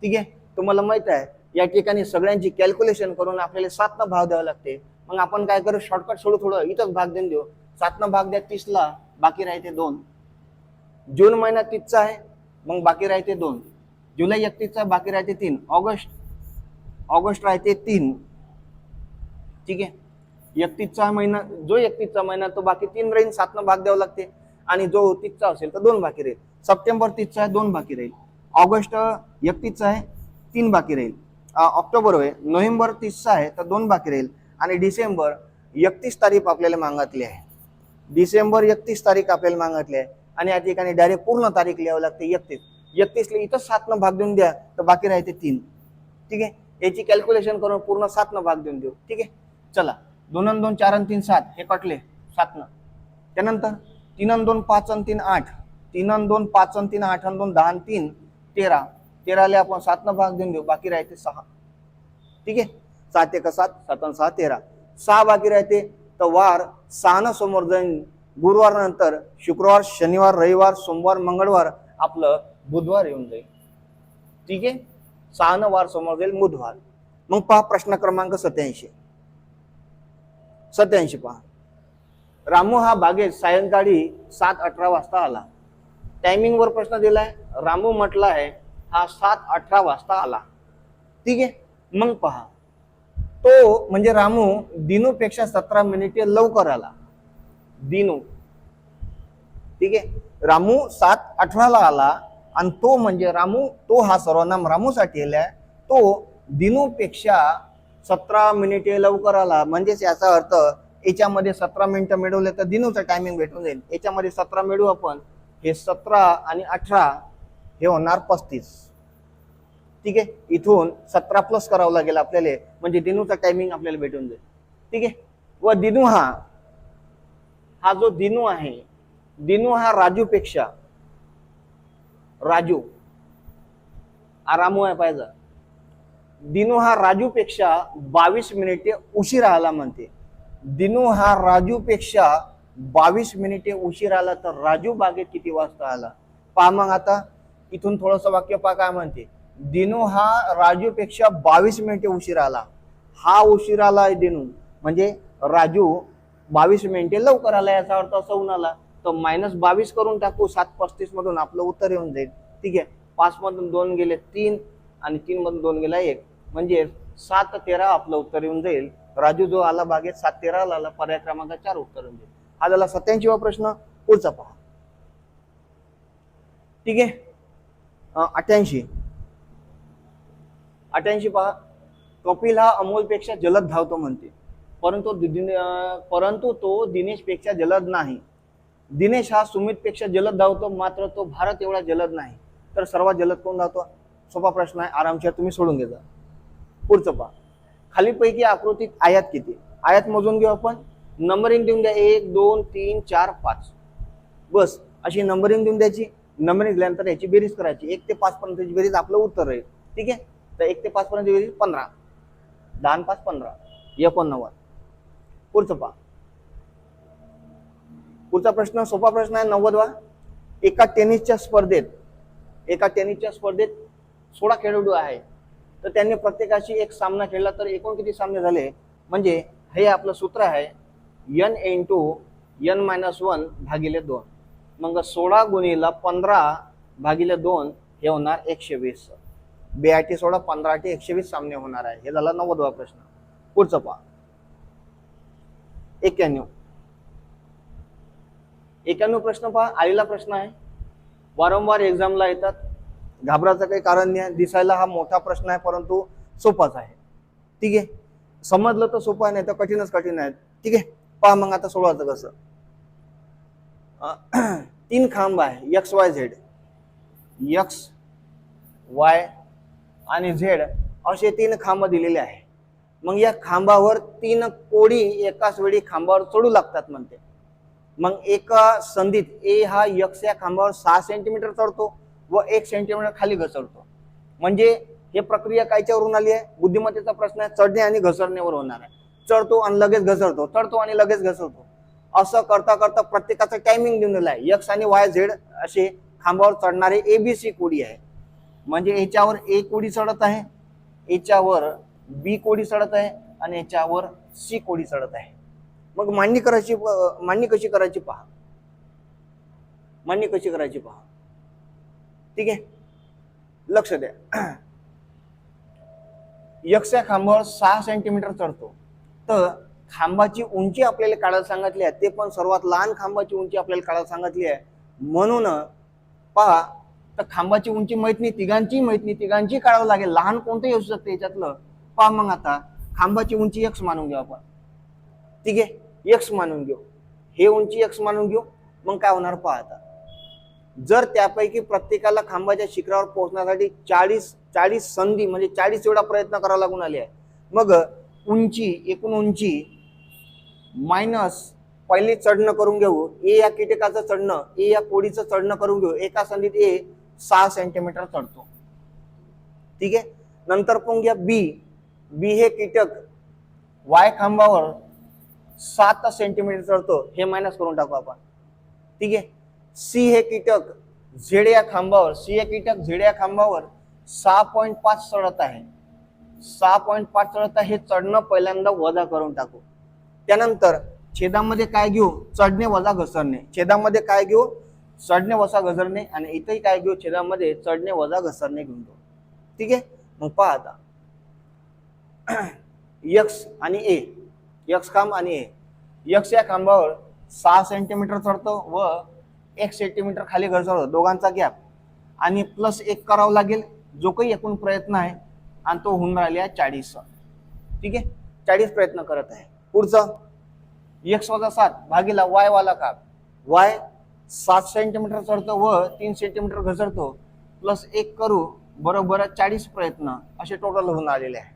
Speaker 1: ठीक आहे, तुम्हाला माहित आहे या ठिकाणी सगळ्यांची कॅल्क्युलेशन करून आपल्याला 7 न भाग द्यावा लागते. मग आपण काय करू, शॉर्टकट सोडू, थोडं इथंच भाग देऊ. 7 न भाग द्या 30 ला, बाकी राहते 2. जून महिना 30 चा आहे, मग बाकी राहते 2. जुलै 31 चा, बाकी राहते 3. ऑगस्ट राहते 3. ठीक आहे, 31 चा महिना, जो 31 चा महिना तो बाकी 3 राहील. 7 न भाग द्यावं लागते आणि जो 30 चा असेल तर 2 बाकी राहील. सप्टेंबर 30 चा आहे, 2 बाकी राहील. ऑगस्ट 31 चा आहे, 3 बाकी राहील. ऑक्टोबर होय, नोव्हेंबर 30 चा आहे तर 2 बाकी राहील आणि डिसेंबर 31 तारीख आपल्याला मागितली आहे. डिसेंबर 31 तारीख आपल्याला मागितली आहे आणि या ठिकाणी डायरेक्ट पूर्ण तारीख लिहावं लागते. 31 ला इथं 7 न भाग देऊन द्या तर बाकी राहते 3. ठीक आहे, याची कॅल्क्युलेशन करून पूर्ण 7 न भाग देऊन देऊ. ठीक आहे, चला 2 आणि 2 4 आणि 3 7 हे कटले 7 न. त्यानंतर 3 आणि 2 5 आणि 3 8. 3 आणि 2 5 आणि 3 8 आणि 2 10 आणि 3 13. 13 ला आपण 7 न भाग देऊन देऊ, बाकी राहते 6. ठीक आहे, 7 1 7, 7 आणि 6 13. 6 बाकी राहते तर वार 6 न समोर जाईन. गुरुवार नंतर शुक्रवार शनिवार रविवार सोमवार मंगळवार आपलं बुधवार येऊन जाईल. ठीक आहे, 6 न वार समोर जाईल बुधवार. मग पहा प्रश्न क्रमांक 87 पहा. रामू हा बागेत सायंकाळी 7:18 वाजता आला. टायमिंग वर प्रश्न दिलाय, रामू म्हटला आहे हा 7:18 वाजता आला. ठीक आहे, मग पहा तो म्हणजे रामू दिनूपेक्षा 17 मिनिटे लवकर आला. दिनू, ठीक आहे, रामू 7:18 ला आला आणि तो म्हणजे रामू, तो हा सर्वनाम रामूसाठी आलाय. तो दिनूपेक्षा 17 मिनिटे लवकर आला. म्हणजेच याचा अर्थ याच्यामध्ये 17 मिनिटं मिळवले तर दिनूचं टायमिंग भेटून जाईल. याच्यामध्ये 17 मिळवू आपण, हे 17 आणि 18 हे होणार 35. ठीक आहे, इथून 17 प्लस करावं लागेल आपल्याला, म्हणजे दिनूचा टायमिंग आपल्याला भेटून जाईल. ठीक आहे, व दिनू हा जो दिनू आहे, दिनू हा राजूपेक्षा, राजू रामू आहे पाहिजे, दिनू हा राजूपेक्षा 22 मिनिटे उशीर आला म्हणते. दिनू हा राजूपेक्षा 22 मिनिटे उशीर आला, तर राजू बागेत किती वाजता आला? पहा मग आता इथून थोडंसं वाक्य पहा काय म्हणते. दिनू हा राजूपेक्षा 22 मिनिटे उशीर आला. हा उशीर आला दिनू, म्हणजे राजू 22 मिनिटे लवकर आला, याचा अर्थ असं होऊन आला. तर -22 करून टाकू. 7:35 मधून आपलं उत्तर येऊन जाईल. ठीक आहे, 5 मधून 2 गेले 3 आणि 3 मधून 2 गेला 1, म्हणजे 7:13 आपलं उत्तर येऊन जाईल. राजू जो आला बागेत 7:13 आला, पर्याय क्रमांक 4 उत्तर येऊन जाईल. हा झाला 87वा प्रश्न. पुढचा पहा. ठीक आहे, 88 पहा. कपिल हा अमोलपेक्षा जलद धावतो म्हणते, परंतु तो दिनेशपेक्षा जलद नाही. दिनेश हा सुमितपेक्षा जलद धावतो, मात्र तो भारत एवढा जलद नाही. तर सर्वात जलद कोण धावतो? सोपा प्रश्न आहे, आरामशीर तुम्ही सोडून घ्या. पुढचं पहा. खालीपैकी आकृतीत आयात किती? आयात मोजून घेऊ आपण. नंबरिंग देऊन द्या, 1 2 3 4 5, बस अशी नंबरिंग देऊन द्यायची. नंबरिंग दिल्यानंतर याची बेरीज करायची. 1 ते 5 पर्यंतची बेरीज आपलं उत्तर आहे. ठीक आहे, तर 1 ते 5 पर्यंत बेरीज 15, 10 आणि 5 15, 89. पुढचं पहा. पुढचा प्रश्न सोपा प्रश्न आहे, 90वा. एका टेनिसच्या स्पर्धेत 16 खेळाडू आहे, तर त्यांनी प्रत्येकाशी एक सामना खेळला, तर एकूण किती सामने झाले? म्हणजे हे आपलं सूत्र आहे n × n-1 भागिले 2. मग 16 गुणिले 15 भागिले 2 हे होणार 120. 2 16 15 120 सामने होणार आहे. हे झाला 90वा प्रश्न. पुढचं पहा. 91 प्रश्न पहा. आलेला प्रश्न आहे, वारंवार एक्झामला येतात, घाबरायचं काही कारण नाही. दिसायला हा मोठा प्रश्न आहे, परंतु सोपाच आहे. ठीक आहे, समजलं तर सोपं आहे, नाही तर कठीण आहे. ठीक आहे, पहा मग आता सोडवायचं कसं. 3 खांब आहे, x y आणि z असे 3 खांब दिलेले आहे. मग या खांबावर 3 कोडी एकाच वेळी खांबावर चढू लागतात म्हणते. मग एका संधीत ए हा x या खांबावर 6 सेंटीमीटर चढतो व 1 सेंटीमीटर खाली घसरतो. म्हणजे हे प्रक्रिया कायच्यावरून आली आहे? बुद्धिमत्तेचा प्रश्न आहे, चढणे आणि घसरण्यावर होणार आहे. चढतो आणि लगेच घसरतो, चढतो आणि लगेच घसरतो, असं करता करता प्रत्येकाचं टायमिंग देऊन दिलं आहे. x आणि y z असे खांबावर चढणारे ABC कोडी आहे. म्हणजे याच्यावर A कोडी चढत आहे, याच्यावर B कोडी चढत आहे आणि याच्यावर C कोडी चढत आहे. मग मांडणी कशी करायची पहा. ठीक आहे, लक्ष द्या. x या खांबावर 6 सेंटीमीटर चढतो, तर खांबाची उंची आपल्याला काढायला सांगितली आहे, ते पण सर्वात लहान खांबाची उंची आपल्याला काढायला सांगितली आहे. म्हणून पहा, तर खांबाची उंची माहित नाही, तिघांची काढावं लागेल. लहान कोणतंही असू शकते याच्यातलं. पहा मग आता खांबाची उंची x मानून घेऊ आपण. ठीक आहे, x मानून घेऊ, हे उंची x मानून घेऊ. मग काय होणार पहा आता. जर त्यापैकी प्रत्येकाला खांबाच्या शिखरावर पोहोचण्यासाठी 40 संधी म्हणजे 40 एवढा प्रयत्न करावा लागून आले आहे. मग एकूण उंची मायनस पहिले चढणं करून घेऊ, ए या कीटकाचं चढणं, ए या कोडीचं चढणं करून घेऊ. एका संधीत ए 6 सेंटीमीटर चढतो. ठीक आहे, नंतर पण घ्या बी हे कीटक वाय खांबावर 7 सेंटीमीटर चढतो, हे मायनस करून टाकू आपण. ठीक आहे, सी हे कीटक झेड या खांबावर 6.5 चढत आहे, 6.5 चढत आहे, हे चढणं पहिल्यांदा वजा करून टाकू. त्यानंतर छेदामध्ये काय घेऊ, चढणे वजा घसरणे. छेदामध्ये काय घेऊ, चढणे वजा घसरणे, आणि इथेही काय घेऊ, छेदामध्ये चढणे वजा घसरणे घेऊन जाऊ. ठीक आहे. मग पहा आता यक्स आणि ए, यक्स खांब आणि ए. यक्स या खांबावर 6 सेंटीमीटर चढतो व 1 सेंटीमीटर खाली घसरतो, दोघांचा गॅप, आणि +1 करावं लागेल, जो काही एकूण प्रयत्न आहे, आणि तो होऊन राहिले आहे 40. ठीक आहे, 40 प्रयत्न करत आहे. पुढचं x - 7 भागीला y वाला काप. y 7 सेंटीमीटर चढतो व 3 सेंटीमीटर घसरतो, +1 करू, बरोबर 40 प्रयत्न, असे टोटल होऊन आलेले आहे.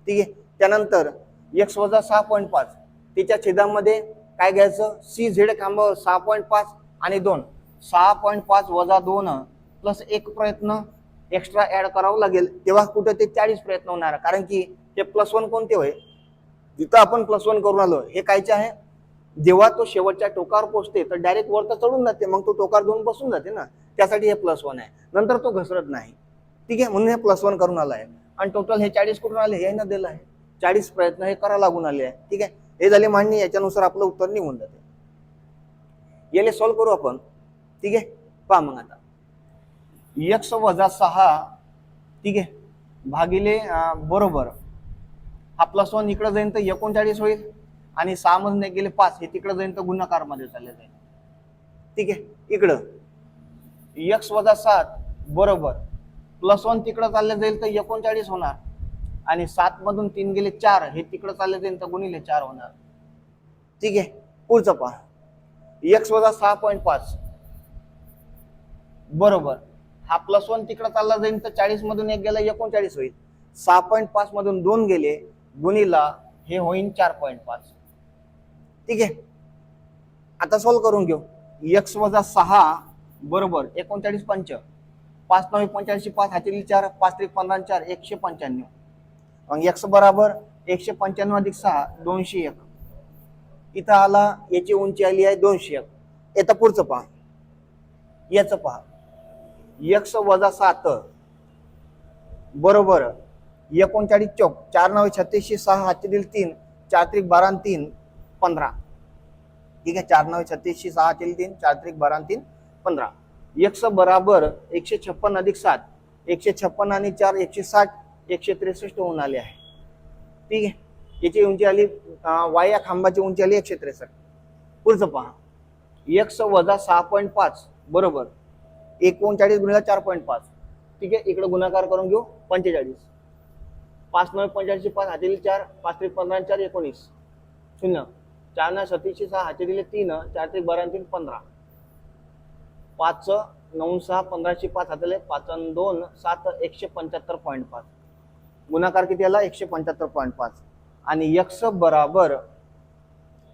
Speaker 1: ठीक आहे. त्यानंतर x - 6.5, तिच्या छेदामध्ये काय घ्यायचं, सी झेड खांबावर 6.5 आणि 2, 6.5 - 2 +1 प्रयत्न एक्स्ट्रा ऍड करावं लागेल, तेव्हा कुठे ते 40 प्रयत्न होणार. कारण की हे +1 कोणते होय, जिथं आपण +1 करून आलो, हे कायचे आहे, जेव्हा तो शेवटच्या टोकावर पोहोचते तर डायरेक्ट वर तर चढून जाते, मग तो टोकावर जाऊन बसून जाते ना, त्यासाठी हे +1 आहे, नंतर तो घसरत नाही. ठीक आहे, म्हणून हे +1 करून आला आहे. आणि टोटल हे 40 कुठून आले, हे न दिलं आहे, 40 प्रयत्न हे करा लागून आले आहे. ठीक आहे, हे झाले मांडणी, याच्यानुसार आपलं उत्तर निघून जाते. याले सॉल्व्ह करू आपण. ठीक आहे, पहा मग आता x - 6, ठीक आहे, भागिले बरोबर हा +1 इकडे जाईन तर 39 होईल, आणि 6 मधून गेले 5, हे तिकडे जाईन तर गुणाकार मध्ये चालले जाईल. ठीक आहे, इकडं x - 7 बरोबर +1 तिकडे चालले जाईल तर 39 होणार, आणि 7 मधून 3 गेले 4, हे तिकडे चालले जाईल तर गुणिले 4 होणार. ठीक आहे, पुढचं पहा x - 6.5 बरोबर हा +1 तिकडे चालला जाईल तर 40 मधून 1 गेला 39 होईल, 6.5 मधून 2 गेले, गुणिला हे होईल 4.5. ठीक आहे, आता सॉल्व्ह करून घेऊ. x - 6 बरोबर 39 पंच, 5 9 85, 5 हाती 4, 5 3 15 4 195. मग x बरोबर 195 अधिक 6 201. इथं आला, याची उंची आली आहे 201. आता पुढचं पहा, याचं पहा x - 7 बरोबर 39 चौक 4 9 36, 6 हाती 3, 4 3 12 3 15. ठीक आहे, 4 9 36, 6 हाती 3, 4 3 12 3 15. x बराबर 156 अधिक 7, 156 आणि 4 160, 163 होऊन आले आहे. ठीक आहे, याची उंची आली, y या खांबाची उंची आली 163. पुढचं पहा x - 6.5 बरोबर 39 गुणिले 4.5. ठीक आहे, इकडे गुणाकार करून घेऊ, 45, 5 9 85, 5 हाती 4, 5 3 15 4 19 0, 4 9 37, 6 हाती 3, 4 3 12 3 15, 5 9 6 15, 5 हाताले 5 2 7, 175.5. गुणाकार किती आला, 175.5. आणि x बराबर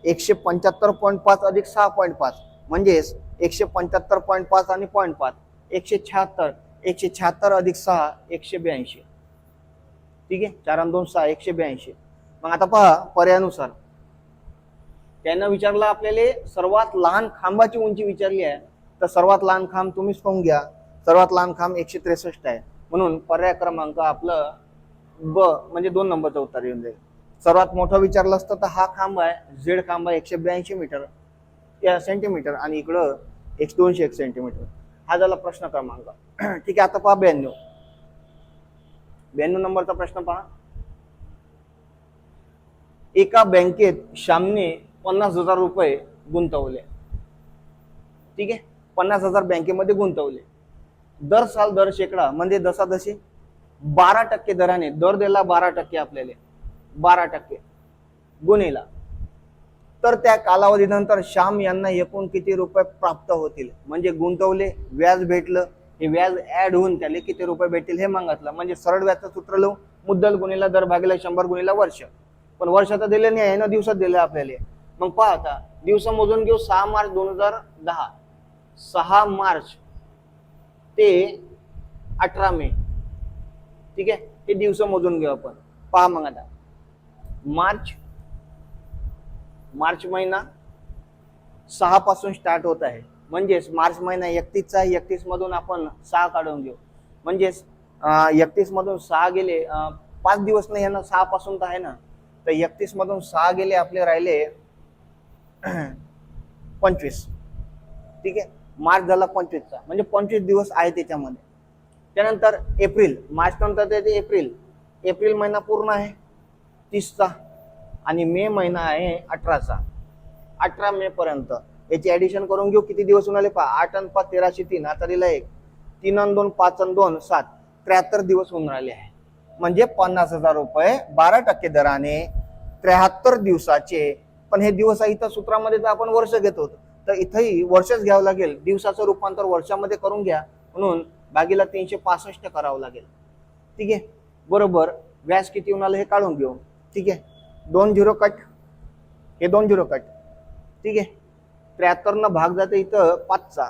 Speaker 1: 175.5 अधिक 6.5 म्हणजेच 175.5 आणि 0.5 176, 176 अधिक 6 182. ठीक आहे, 4 2 6 182. मग आता पहा पर्यायानुसार त्यांना विचारलं, आपल्याला सर्वात लहान खांबाची उंची विचारली आहे, तर सर्वात लहान खांब तुम्हीच पाहून घ्या, सर्वात लहान खांब 163 आहे, म्हणून पर्याय क्रमांक आपलं ब म्हणजे 2 नंबरचं उत्तर येऊन जाईल. सर्वात मोठं विचारलं असतं तर हा खांब आहे, झेड खांब 182 मीटर या सेंटीमीटर, आणि इकडं 201 सेंटीमीटर. हा झाला प्रश्न क्रमांक. ठीक आहे, आता पहा 92 नंबरचा प्रश्न पहा. एका बँकेत श्यामने 50,000 रुपये गुंतवले. ठीक आहे, 50,000 बँकेमध्ये गुंतवले. दर साल दर शेकडा म्हणजे दशादशी 12% दराने, दर दिला 12% आपल्याला, 12% गुणिला, तर त्या कालावधीनंतर श्याम यांना एकूण किती रुपये प्राप्त होतील. म्हणजे गुंतवले, व्याज भेटलं, हे व्याज ऍड होऊन त्याला किती रुपये भेटतील हे मागितलं. म्हणजे सरळ व्याजचं सूत्र लावू, मुद्दल गुणिला दर भागिले 100 गुणिला वर्ष. पण वर्ष तर दिले नाही आहे ना, दिवसात दिले आपल्याला. मग पहा आता दिवस मोजून घेऊ. 6 मार्च 2010, 6 मार्च ते 18 मे. ठीक आहे, हे दिवस मोजून घेऊ आपण. पहा मग आता मार्च महिना 6 पासून स्टार्ट होत आहे, म्हणजेच मार्च महिना 31 चा आहे, 31 मधून आपण 6 काढून घेऊ, म्हणजेच 31 मधून 6 गेले, 5 दिवस नाही आहे ना, 6 पासून तर आहे ना, तर 31 मधून 6 गेले, आपले राहिले 25. ठीक आहे, मार्च झाला 25चा, म्हणजे 25 दिवस आहे त्याच्यामध्ये. त्यानंतर एप्रिल, मार्च नंतर ते एप्रिल, एप्रिल महिना पूर्ण आहे 30चा, आणि मे महिना आहे 18चा, 18 मे पर्यंत. याची ऍडिशन करून घेऊ, किती दिवस उन्हाळे पहा, 8 आणि 5 1303, आता दिला 1, 3 आणि 2 5 आणि 2 7, 73 दिवस होऊन राहिले आहे. म्हणजे 50,000 रुपये 12% दराने 73 दिवसाचे. पण हे दिवस इथं सूत्रामध्ये तर आपण वर्ष घेतो, तर इथंही वर्षच घ्यावं लागेल, दिवसाचं रूपांतर वर्षामध्ये करून घ्या, म्हणून भागीला 365 करावं लागेल. ठीक आहे, बरोबर. व्याज किती होणार हे काढून घेऊ. ठीक आहे, 2 0 कट, हे 2 0 कट. ठीक आहे, 73 न भाग जाते इथं 5चा.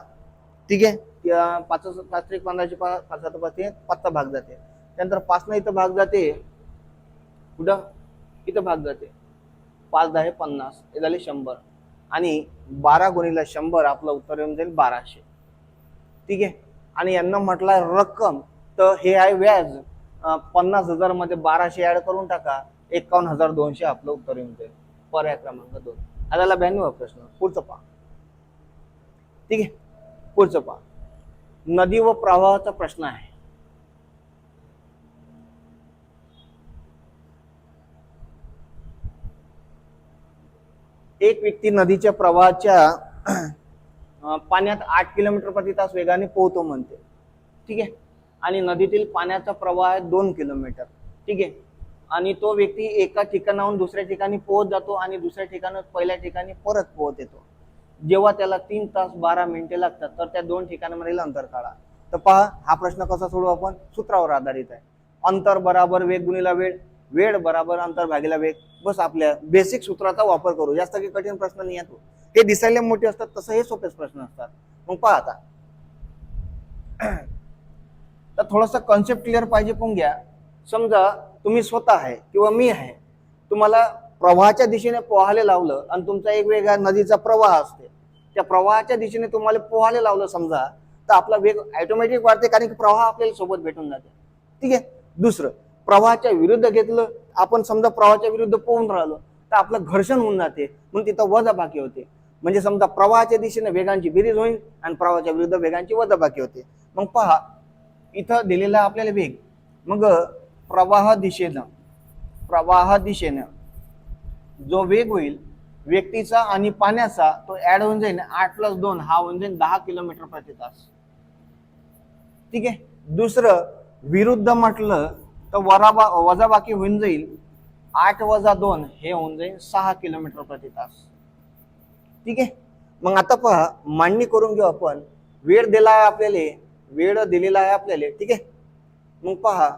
Speaker 1: ठीक आहे, 5 5 15 5 7 5चा भाग जाते. त्यानंतर 5 न इथं भाग जाते, कुठं इथं भाग जाते, 5 10 50, हे झाले 100, आणि 12 गुणिले 100 आपलं उत्तर येऊन जाईल 1200. ठीक आहे, आणि यांना म्हटलं रक्कम, तर हे आहे व्याज. 50,000 मध्ये 1200 ऍड करून टाका, 51,200 आपलं उत्तर येऊन जाईल. पर्याय क्रमांक 2. आता 92वा प्रश्न, पुढचं पहा. ठीक आहे, पुढचं पहा, नदी व प्रवाहाचा प्रश्न आहे. एक व्यक्ती नदीच्या प्रवाहाच्या पाण्यात 8 किलोमीटर प्रति तास वेगाने पोहतो म्हणते. ठीक आहे, आणि नदीतील पाण्याचा प्रवाह आहे 2 किलोमीटर. ठीक आहे, आणि तो व्यक्ती एका ठिकाणाहून दुसऱ्या ठिकाणी पोहोच जातो आणि दुसऱ्या ठिकाणाहून पहिल्या ठिकाणी परत पोहोच येतो. जेव्हा त्याला 3 तास 12 मिनिटे लागतात, तर त्या 2 ठिकाणांमधील अंतर काढा. तर पहा, हा प्रश्न कसा सोडवू आपण, सूत्रावर आधारित आहे. अंतर बराबर वेग गुणिला वेळ, वेळ बराबर अंतर भागिला वेग. बस आपल्या बेसिक सूत्राचा वापर करू, जास्त काही कठीण प्रश्न नाही येतो. हे दिसायला मोठे असतात, तसं हे सोपेच प्रश्न असतात. मग पहा आता, तर थोडासा कॉन्सेप्ट क्लिअर पाहिजे, पण घ्या. समजा तुम्ही स्वतः आहे किंवा मी आहे, तुम्हाला प्रवाहाच्या दिशेने पोहायला लावलं, आणि तुमचा एक वेग नदीचा प्रवाह असते, त्या प्रवाहाच्या दिशेने तुम्हाला पोहायला लावलं समजा, तर आपला वेग ऑटोमॅटिक वाढते, कारण की प्रवाह आपल्याला सोबत भेटून जाते. ठीक आहे, दुसरं, प्रवाहाच्या विरुद्ध घेतलं आपण, समजा प्रवाहाच्या विरुद्ध पोहून राहिलो, तर आपलं घर्षण होऊन जाते, म्हणून तिथं वजाबाकी होते. म्हणजे समजा प्रवाहाच्या दिशेने वेगांची बेरीज होईल आणि प्रवाहाच्या विरुद्ध वेगांची वजाबाकी होते. मग पहा, इथं दिलेला आपल्याला वेग, मग प्रवाह दिशेनं जो वेग होईल व्यक्तीचा आणि पाण्याचा, तो ऍड होऊन जाईल 8 + 2, हा होऊन जाईल 10 किलोमीटर प्रति तास. ठीक आहे, दुसरं विरुद्ध म्हटलं तर वजाबाकी होऊन जाईल 8 + 2, हे होऊन जाईल 6 किलोमीटर प्रति तास. ठीक आहे, मग आता पहा, मांडणी करून घेऊ आपण. वेळ दिला आहे आपल्याला, वेळ दिलेला आहे आपल्याला. ठीक आहे, मग पहा,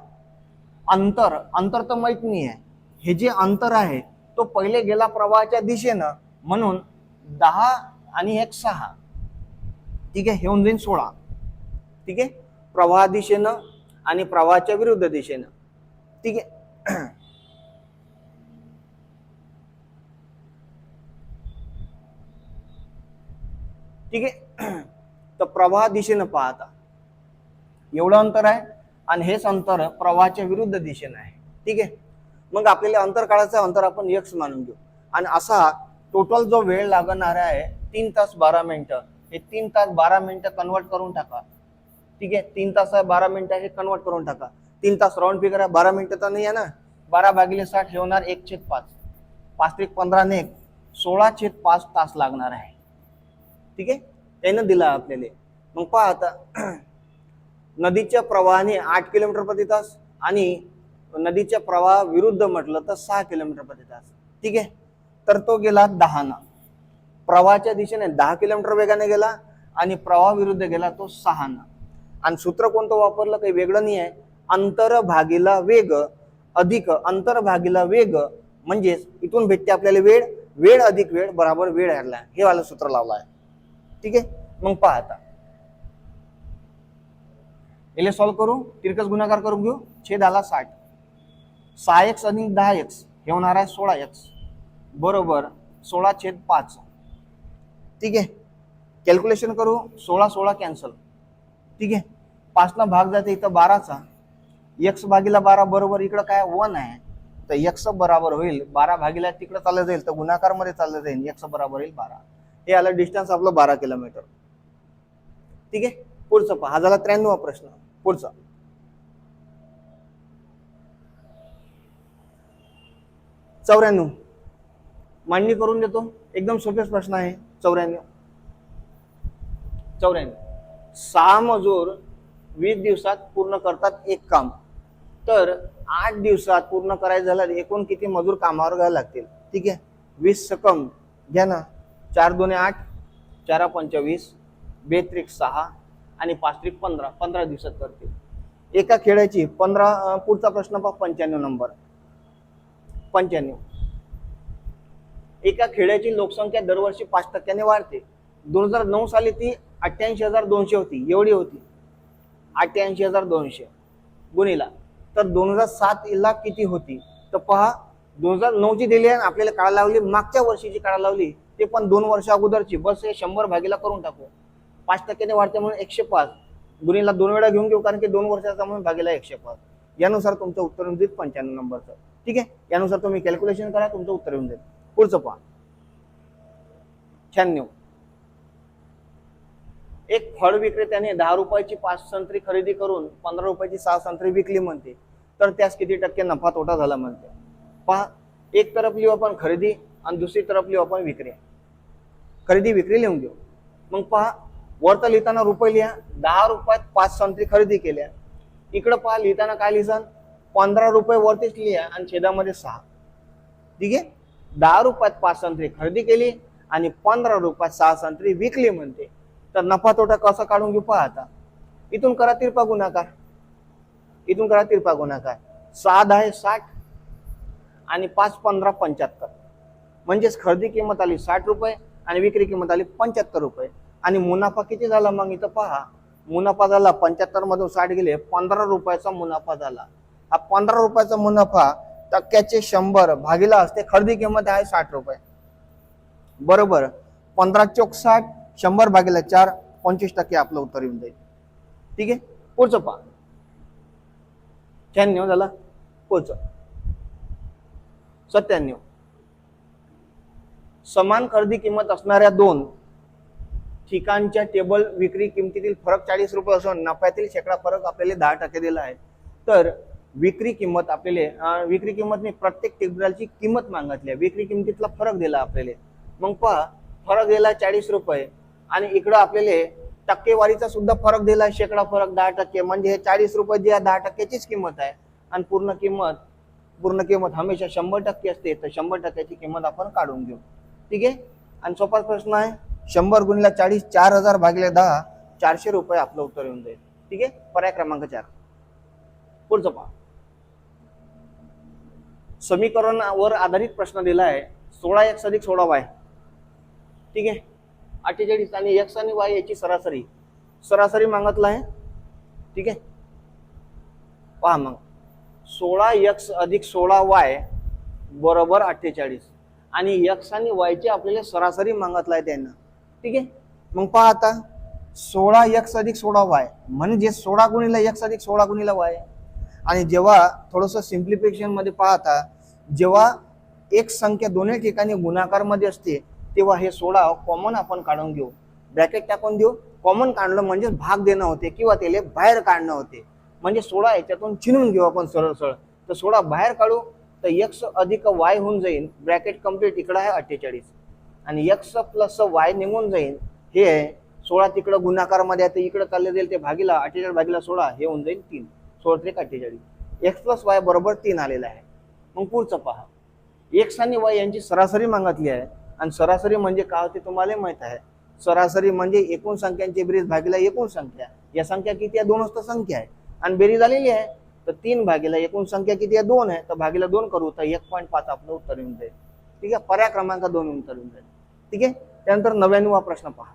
Speaker 1: अंतर तर माहित नाही आहे, हे जे अंतर आहे तो पहिले गेला प्रवाहाच्या दिशेनं, म्हणून 10 आणि 1 6. ठीक आहे, हे होऊन जाईल 16. ठीक आहे, प्रवाह दिशेनं आणि प्रवाहाच्या विरुद्ध दिशेनं. ठीक आहे, ठीक आहे, तर प्रवाह दिशेनं पहा, आता एवढं अंतर आहे, आणि हेच अंतर प्रवाहाच्या विरुद्ध दिशेनं आहे. ठीक आहे, मग आपल्याला अंतर काढायचं, अंतर आपण x मानून घेऊ, आणि असा टोटल जो वेळ लागणार आहे 3 तास 12 मिनिटं, हे 3 तास 12 मिनिटं कन्वर्ट करून टाका. ठीक आहे, 3 तास 12 मिनिटं हे कन्वर्ट करून टाका. 3 तास राऊंड फिगर आहे, 12 मिनिटं तर नाही आहे ना, 12/60 हे होणार 1/5, 5 × 15 ने 16/5 तास लागणार आहे. ठीक आहे, त्यानं दिला आपल्याला. मग पहा आता, नदीच्या प्रवाहाने 8 किलोमीटर प्रति तास, आणि नदीच्या प्रवाह विरुद्ध म्हटलं तर 6 किलोमीटर प्रति तास. ठीक आहे, तर तो गेला 10 न, प्रवाहाच्या दिशेने 10 किलोमीटर वेगाने गेला, आणि प्रवाह विरुद्ध गेला तो 6 न. आणि सूत्र कोणतं वापरलं, काही वेगळं नाही आहे, अंतर भागिला वेग अधिक अंतर भागिला वेग, म्हणजेच इथून भेटते आपल्याला वेळ, वेळ अधिक वेळ बराबर वेळ हरला, हे वाला सूत्र लावला आहे. ठीक आहे, मग पहा आता, याला सॉल्व करू, तिरकस गुणाकार करून घेऊ. छेद आला 60, 6x आणि 10x हे होणार आहे 16x, बरोबर 16/5. ठीक आहे, कॅल्क्युलेशन करू, 16 16 कॅन्सल. ठीक आहे, 5 ला भाग जाते इथं 12चा, एक्स भागीला 12 बरोबर इकडं काय 1 आहे, तर एक्स बरोबर होईल 12 भागीला तिकडे चाललं जाईल तर गुणाकार मध्ये चाललं जाईल, एक्स बरोबर होईल 12. हे आलं डिस्टन्स आपलं 12 किलोमीटर. ठीक आहे, पुढचं पहा. हा झाला 93वा प्रश्न. पुढचा 94 मांडणी करून देतो. एकदम सोपेच प्रश्न आहे. 94 6 मजूर 20 दिवसात पूर्ण करतात एक काम, तर 8 दिवसात पूर्ण करायचं झालं एकूण किती मजूर कामावर घ्यायला लागतील? ठीक आहे, 20 सकम घ्या ना, 4 2 8, 4 5 20, 2 त्रिक 6 आणि 5 त्रिक 15, 15 दिवसात करतील एका खेड्याची 15. पुढचा प्रश्न पहा, 95 नंबर. 95 एका खेड्याची लोकसंख्या दरवर्षी 5% वाढते. 2009 साली ती 88,200 होती, एवढी होती 88,200 गुणिला, तर 2007 ला किती होती? तर पहा 2009 ची दिली आहे, आपल्याला काळा लावली, मागच्या वर्षीची काळा लावली, ते पण 2 वर्ष अगोदरची. बस हे 100 भागीला करून टाकू. 5% वाढते म्हणून 105 गुणिला 2 वेळा घेऊन घेऊ, कारण की 2 वर्षाचा म्हणून भागीला 105. यानुसार तुमचं उत्तर येऊन जाईल 95 नंबरचं. ठीक आहे, यानुसार तुम्ही कॅल्क्युलेशन करा, तुमचं उत्तर येऊन जाईल. पुढचं पहा 96 एक फळ विक्रेत्याने 10 रुपयाची 5 संत्री खरेदी करून 15 रुपयाची 6 संत्री विकली म्हणते, तर त्यास किती टक्के नफा तोटा झाला म्हणते? पहा, एक तरफ लिहू आपण खरेदी आणि दुसरी तरफ लिहू आपण विक्री. खरेदी विक्री लिहून घेऊ. मग पहा, वरती लिहिताना रुपये लिहा. 10 रुपयात 5 संत्री खरेदी केल्या. इकडं पहा, लिहिताना काय लिहिसान? 15 रुपये वरतीच लिहा आणि छेदामध्ये 6. ठीक आहे, 10 रुपयात 5 संत्री खरेदी केली आणि 15 रुपयात 6 संत्री विकली म्हणते, तर नफा तोटा कसा काढून घेऊ? पहा आता, इथून करा तिरपा गुणाकार, इथून करा तिरपा गुणाकार. 6 10 60 आणि 5 15 75, म्हणजेच खरेदी किंमत आली 60 रुपये आणि विक्री किंमत आली 75 रुपये. आणि मुनाफा किती झाला? मग इथं पहा, मुनाफा झाला 75 मधून 60 गेले, 15 रुपयाचा मुनाफा झाला. हा 15 रुपयाचा मुनाफा टक्क्याचे 100 भागीला असते, खरेदी किंमत आहे 60 रुपये बरोबर. 15 चौक 60, 100 भागीला 4, 25% आपलं उत्तर येऊन जाईल. ठीक आहे, पुढचं पहा 96 झाला. पुढचं 97 समान खरेदी किंमत असणाऱ्या 2 ठिकाणच्या टेबल विक्री किमतीतील फरक 40 रुपये असून नफ्यातील शेकडा फरक आपल्याला 10% दिला आहे, तर विक्री किंमत आपल्याला विक्री किंमत नाही, प्रत्येक टेबलची किंमत मागितली आहे, विक्री किमतीतला फरक दिला आपल्याला. मग पहा, फरक दिला 40 रुपये आणि इकडं आपल्याला टक्केवारीचा सुद्धा फरक दिला, शेकडा फरक 10%, म्हणजे हे 40 रुपये जी 10%चीच किंमत आहे. आणि पूर्ण किंमत हमेशा 100% असते, तर 100%ची किंमत आपण काढून घेऊ. ठीक आहे, आणि सोपा प्रश्न आहे. 100 गुणिला 40, 4000 भागीले 10, 400 रुपये आपलं उत्तर येऊन जाईल. ठीक आहे, पर्याय क्रमांक 4. पुढचं पहा, समीकरणावर आधारित प्रश्न दिला आहे. 16x अधिक 16y. ठीक आहे, 48 आणि x आणि y याची सरासरी मागितला आहे. ठीक आहे, पहा मग 16x अधिक 16y बरोबर 48 आणि x आणि y ची आपल्याला सरासरी मागितला आहे त्यांना. ठीक आहे, मग पहा आता 16x अधिक 16y म्हणजे 16 गुणिला x अधिक 16 गुणिला y. आणि जेव्हा थोडंसं सिम्प्लिफिकेशन मध्ये पाहता, जेव्हा एक संख्या दोन्ही ठिकाणी गुणाकार मध्ये असते, तेव्हा हे 16 कॉमन आपण काढून घेऊ, ब्रॅकेट टाकून देऊ. कॉमन काढलं म्हणजे भाग देणं होते किंवा त्याला बाहेर काढणं होते, म्हणजे 16 याच्यातून चिन्हून घेऊ आपण सरळ. तर 16 बाहेर काढू तर x अधिक y होऊन जाईल, ब्रॅकेट कंप्लीट. इकडं आहे 48 आणि x प्लस y निघून जाईल. हे 16 तिकडं गुणाकार मध्ये आहे, इकडे चालले जाईल, ते भागीला 48 भागीला 16 हे होऊन जाईल 3. 16 त्रिक 48, x प्लस y बरोबर 3 आलेला आहे. मग पुढचं पहा, x आणि y यांची सरासरी मागितली आहे. आणि सरासरी म्हणजे काय होते तुम्हाला माहित आहे. सरासरी म्हणजे एकूण संख्यांची बेरीज भागीला एकूण संख्या. या संख्या किती आहे? 2च तर संख्या आहे आणि बेरीज आलेली आहे, तर 3 भागीला एकूण संख्या किती आहे? 2 आहे, तर भागीला 2 करू तर 1.5 आपलं उत्तर येऊन जाईल. ठीक आहे, पर्याय क्रमांक 2 उत्तर येऊन जाईल. ठीक आहे, त्यानंतर 99वा प्रश्न पहा.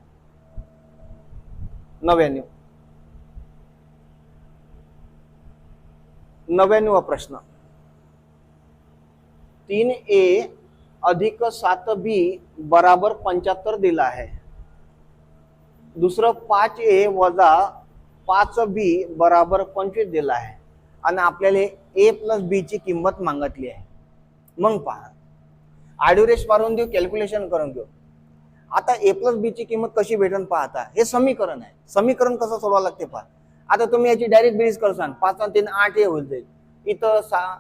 Speaker 1: 99वा प्रश्न, 3a अधिक 7b बराबर 75 दिला आहे. दुसरं 5a वजा 5b बराबर 25 दिला आहे. आणि आपल्याला ए प्लस बी ची किंमत मागितली आहे. मग पहा, आडुरेस मारून देऊ, कॅल्क्युलेशन करून घेऊ. आता ए प्लस बी ची किंमत कशी भेटन पाहता, हे समीकरण आहे. समीकरण कसं सोडवावं लागते पहा. आता तुम्ही याची डायरेक्ट बेरीज करसान, 5 आणि 3 8 ए होईल जाईल. इथं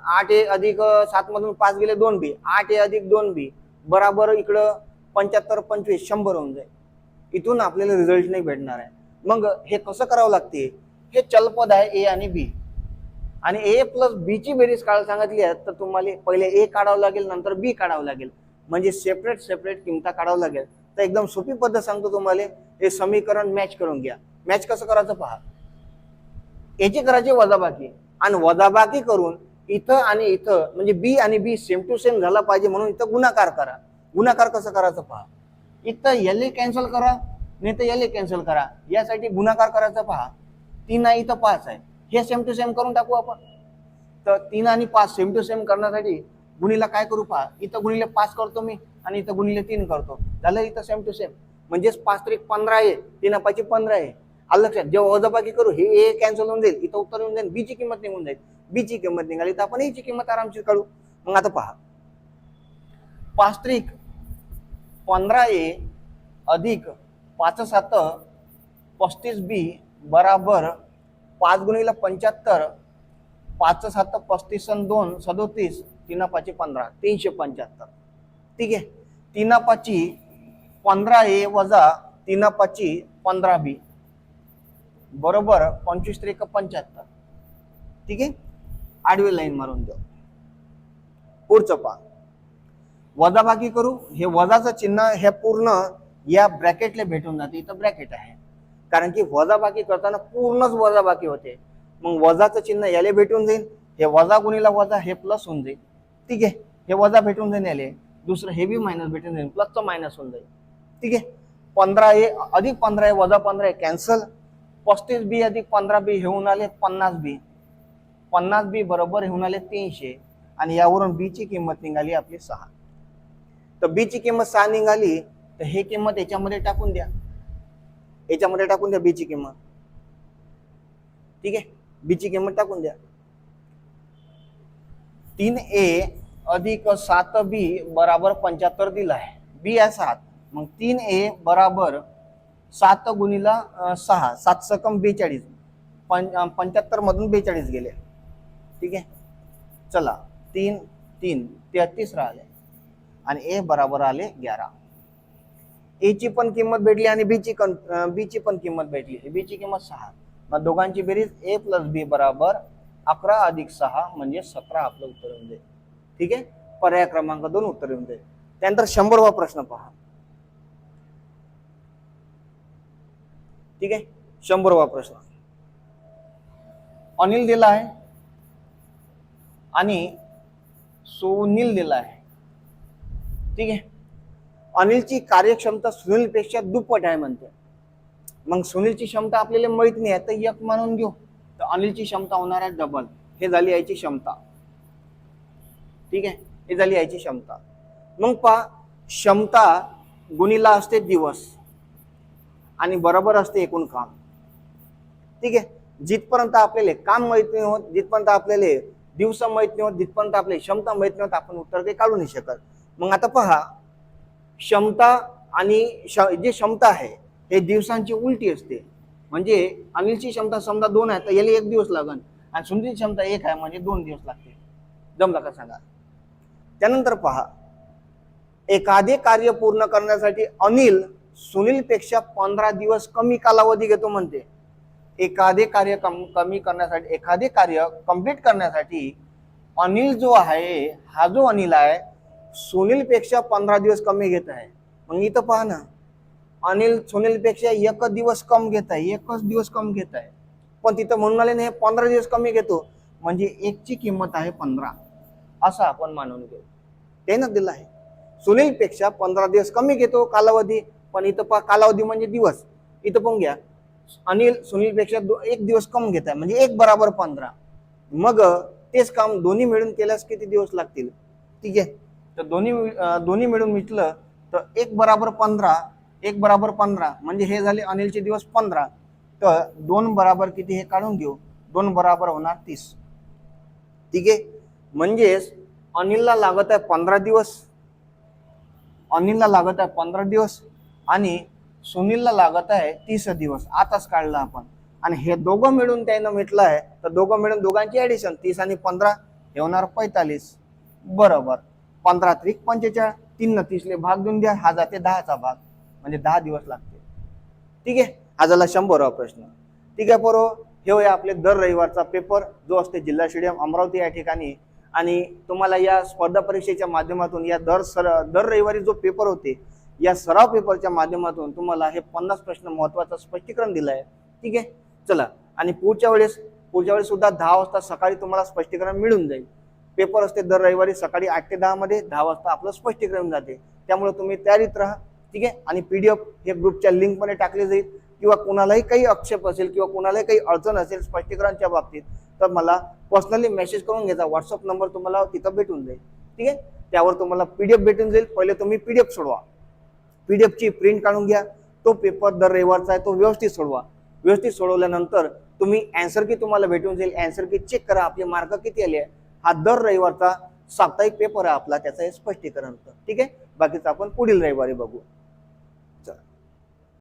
Speaker 1: 8 ए अधिक 7 मधून 5 गेले 2 बी, 8 ए अधिक 2 बी बराबर इकडं 75 25 100 होऊन जाईल. इथून आपल्याला रिझल्ट नाही भेटणार आहे. मग हे कसं करावं लागते, हे चलपद आहे ए आणि बी, आणि ए प्लस बी ची बेरीज काढायला सांगितली आहे तर तुम्हाला पहिले ए काढावं लागेल, नंतर बी काढावं लागेल, म्हणजे सेपरेट सेपरेट किंमता काढावं लागेल. तर एकदम सोपी पद्धत सांगतो तुम्हाला, हे समीकरण मॅच करून घ्या. मॅच कसं करायचं पहा, याची करायची वजाबाकी, आणि वजाबाकी करून इथं आणि इथं म्हणजे बी आणि बी सेम टू सेम झाला पाहिजे म्हणून इथं गुणाकार करा. गुणाकार कसं करायचं पहा, इथं एल कॅन्सल करा, नाही तर एल कॅन्सल करा. यासाठी गुणाकार करायचा पहा. 3 आहे इथं 5 आहे, हे सेम टू सेम करून टाकू आपण. तर 3 आणि 5 सेम टू सेम करण्यासाठी गुणीला काय करू पहा, इथं गुणिले 5 करतो मी आणि इथं गुणिले 3 करतो, झालं इथं सेम टू सेम. म्हणजेच 5 त्रिक 15 आहे, 3 5 15 आहे. आलं लक्षात. जेव्हा वजाबाकी करू हे ए कॅन्सल होऊन जाईल, इथं उत्तर येऊन जाईल, बी ची किंमत निघून जाईल. बी ची किंमत निघाली तर आपण ए ची किंमत आरामशीर काढू. मग आता पहा, 5 त्रिक 15 ए अधिक 5 7 35 बी बराबर 5 गुणिले 75, 5 7 35 आणि 2 37, 3 5 15 375. ठीक आहे. 3 5 15 ए वजा 3 5 15 बी बरोबर 25 त्रिक 75. ठीक आहे. आडवी लाईन मारून देऊ. पुढचं पहा, वजाबाकी करू. हे वजाचं चिन्ह हे पूर्ण या ब्रॅकेटला भेटून जाते. इथं ब्रॅकेट आहे कारण की वजाबाकी करताना पूर्णच वजाबाकी होते. मग वजाचं चिन्ह याले भेटून जाईल, हे वजा गुणीला वजा हे प्लस होऊन जाईल. ठीक आहे. हे वजा भेटून जाईल याले, दुसरं हे बी मायनस भेटून जाईल, प्लसचं मायनस होऊन जाईल. ठीक आहे. 15 ए अधिक 15 ए वजा 15 ए कॅन्सल. 35 बी अधिक 15 बी हेऊन आले 50 बी, 50 बी बरोबर हेऊन आले 300, आणि यावरून बी ची किंमत निघाली आपली 6. तर बी ची किंमत 6 निघाली तर हे किंमत याच्यामध्ये टाकून द्या, याच्यामध्ये टाकून द्या बी ची किंमत. ठीक आहे. बी ची किंमत टाकून द्या. 3 ए अधिक 7 बी बराबर 75 दिला आहे, बी आहे 7. मग 3 ए बराबर 7 गुणिला 6, 7 सकम 42, 75 मधून 42 गेले. ठीक आहे. चला 3 3 33 राहिले, आणि ए बराबर आले 11. ए ची पण किंमत भेटली आणि बी ची पण किंमत भेटली. बी ची किंमत 6. मग दोघांची बेरीज ए प्लस बी बराबर 11 अधिक 6 म्हणजे 17 आपलं उत्तर येऊन जाईल. ठीक आहे. पर्याय क्रमांक 2 उत्तर येऊन जाईल. त्यानंतर 100वा प्रश्न पहा. ठीक आहे. 100वा प्रश्न, अनिल दिला आहे आणि सुनील दिला आहे. ठीक आहे. अनिलची कार्यक्षमता सुनीलपेक्षा दुप्पट आहे म्हणते. मग सुनीलची क्षमता आपल्याला माहित नाही आहे तर 1 मानून घेऊ, तर अनिलची क्षमता होणार आहे डबल. हे झाली याची क्षमता. ठीक आहे. हे झाली याची क्षमता. मग पहा, क्षमता गुणीला असते दिवस आणि बरोबर असते एकूण काम. ठीक आहे. जिथपर्यंत आपल्याला काम माहित नाही होत, जिथपर्यंत आपल्याला दिवस माहित नाही होत, जिथपर्यंत आपली क्षमता माहित नाही होत, आपण उत्तर काही काढू नाही शकत. मग आता पहा, क्षमता आणि जे क्षमता आहे हे दिवसांची उलटी असते. म्हणजे अनिलची क्षमता समजा 2 आहे तर याला 1 दिवस लागेल, आणि सुनीलची क्षमता 1 आहे म्हणजे 2 दिवस लागते. जमला का सांगा. त्यानंतर पहा, एखादे कार्य पूर्ण करण्यासाठी अनिल सुनीलपेक्षा 15 दिवस कमी कालावधी घेतो म्हणते. एखादे कार्य एखादे कार्य कंप्लीट करण्यासाठी अनिल जो आहे, हा जो अनिल आहे सुनीलपेक्षा 15 दिवस कमी घेत आहे. मग इथं पहा ना, अनिल सुनीलपेक्षा 1 दिवस कम घेत आहे, 1 दिवस कम घेत आहे. पण तिथं म्हणून आले नाही 15 दिवस कमी घेतो, म्हणजे 1 ची किंमत आहे 15 असं आपण मानून घेऊ. त्यानं दिलं आहे सुनीलपेक्षा 15 दिवस कमी घेतो कालावधी, पण इथं पहा कालावधी म्हणजे दिवस. इथं पण घ्या, अनिल सुनीलपेक्षा 1 दिवस कम घेत आहे म्हणजे 1 बराबर 15. मग तेच काम दोन्ही मिळून केल्यास किती दिवस लागतील. ठीक आहे. तर दोन्ही मिळून मिटलं तर 1 बराबर 15, 1 बराबर 15 म्हणजे हे झाले अनिलचे दिवस 15. तर 2 बराबर किती हे काढून घेऊ, 2 बराबर होणार 30. ठीक आहे. म्हणजेच अनिलला लागत आहे 15 दिवस, अनिलला लागत आहे 15 दिवस आणि सुनीलला लागत आहे 30 दिवस. आताच काढलं आपण आणि हे दोघं मिळून त्यानं म्हटलं आहे, तर दोघं मिळून दोघांची ऍडिशन 30 आणि 15 हे होणार 45. बरोबर. 15 त्रिक 45, 3 न 30 ले भाग देऊन द्या, हा जाते 10चा भाग, म्हणजे 10 दिवस लागते. ठीक आहे. हा झाला 100वा प्रश्न. ठीक आहे पोरो, हे होय आपले दर रविवारचा पेपर जो असते जिल्हा स्टेडियम अमरावती या ठिकाणी. आणि तुम्हाला या स्पर्धा परीक्षेच्या माध्यमातून या दर रविवारी जो पेपर होते, या सराव पेपरच्या माध्यमातून तुम्हाला हे 50 प्रश्न महत्वाचं स्पष्टीकरण दिलं आहे. ठीक आहे. चला, आणि पुढच्या वेळेस सुद्धा 10 वाजता सकाळी तुम्हाला स्पष्टीकरण मिळून जाईल. पेपर असते दर रविवारी सकाळी 8 ते 10 मध्ये, 10 वाजता आपलं स्पष्टीकरण जाते. त्यामुळे तुम्ही तयारीत राहा. ठीक आहे. आणि PDF हे ग्रुपच्या लिंक मध्ये टाकली जाईल. किंवा कुणालाही काही आक्षेप असेल किंवा कुणालाही काही अडचण असेल स्पष्टीकरणच्या बाबतीत, तर मला पर्सनली मेसेज करून घ्यायचा. व्हॉट्सअप नंबर तुम्हाला तिथं भेटून जाईल. ठीक आहे. त्यावर तुम्हाला PDF भेटून जाईल. पहिले तुम्ही PDF सोडवा, PDF ची प्रिंट काढून घ्या. तो पेपर दर रविवारचा आहे, तो व्यवस्थित सोडवा. व्यवस्थित सोडवल्यानंतर तुम्ही अँसर की तुम्हाला भेटून जाईल. अँसर की चेक करा, आपले मार्क किती आले आहे. हा दर रविवारचा साप्ताहिक पेपर आहे आपला, त्याचं हे स्पष्टीकरण होतं. ठीक आहे. बाकीचं आपण पुढील रविवारी बघू.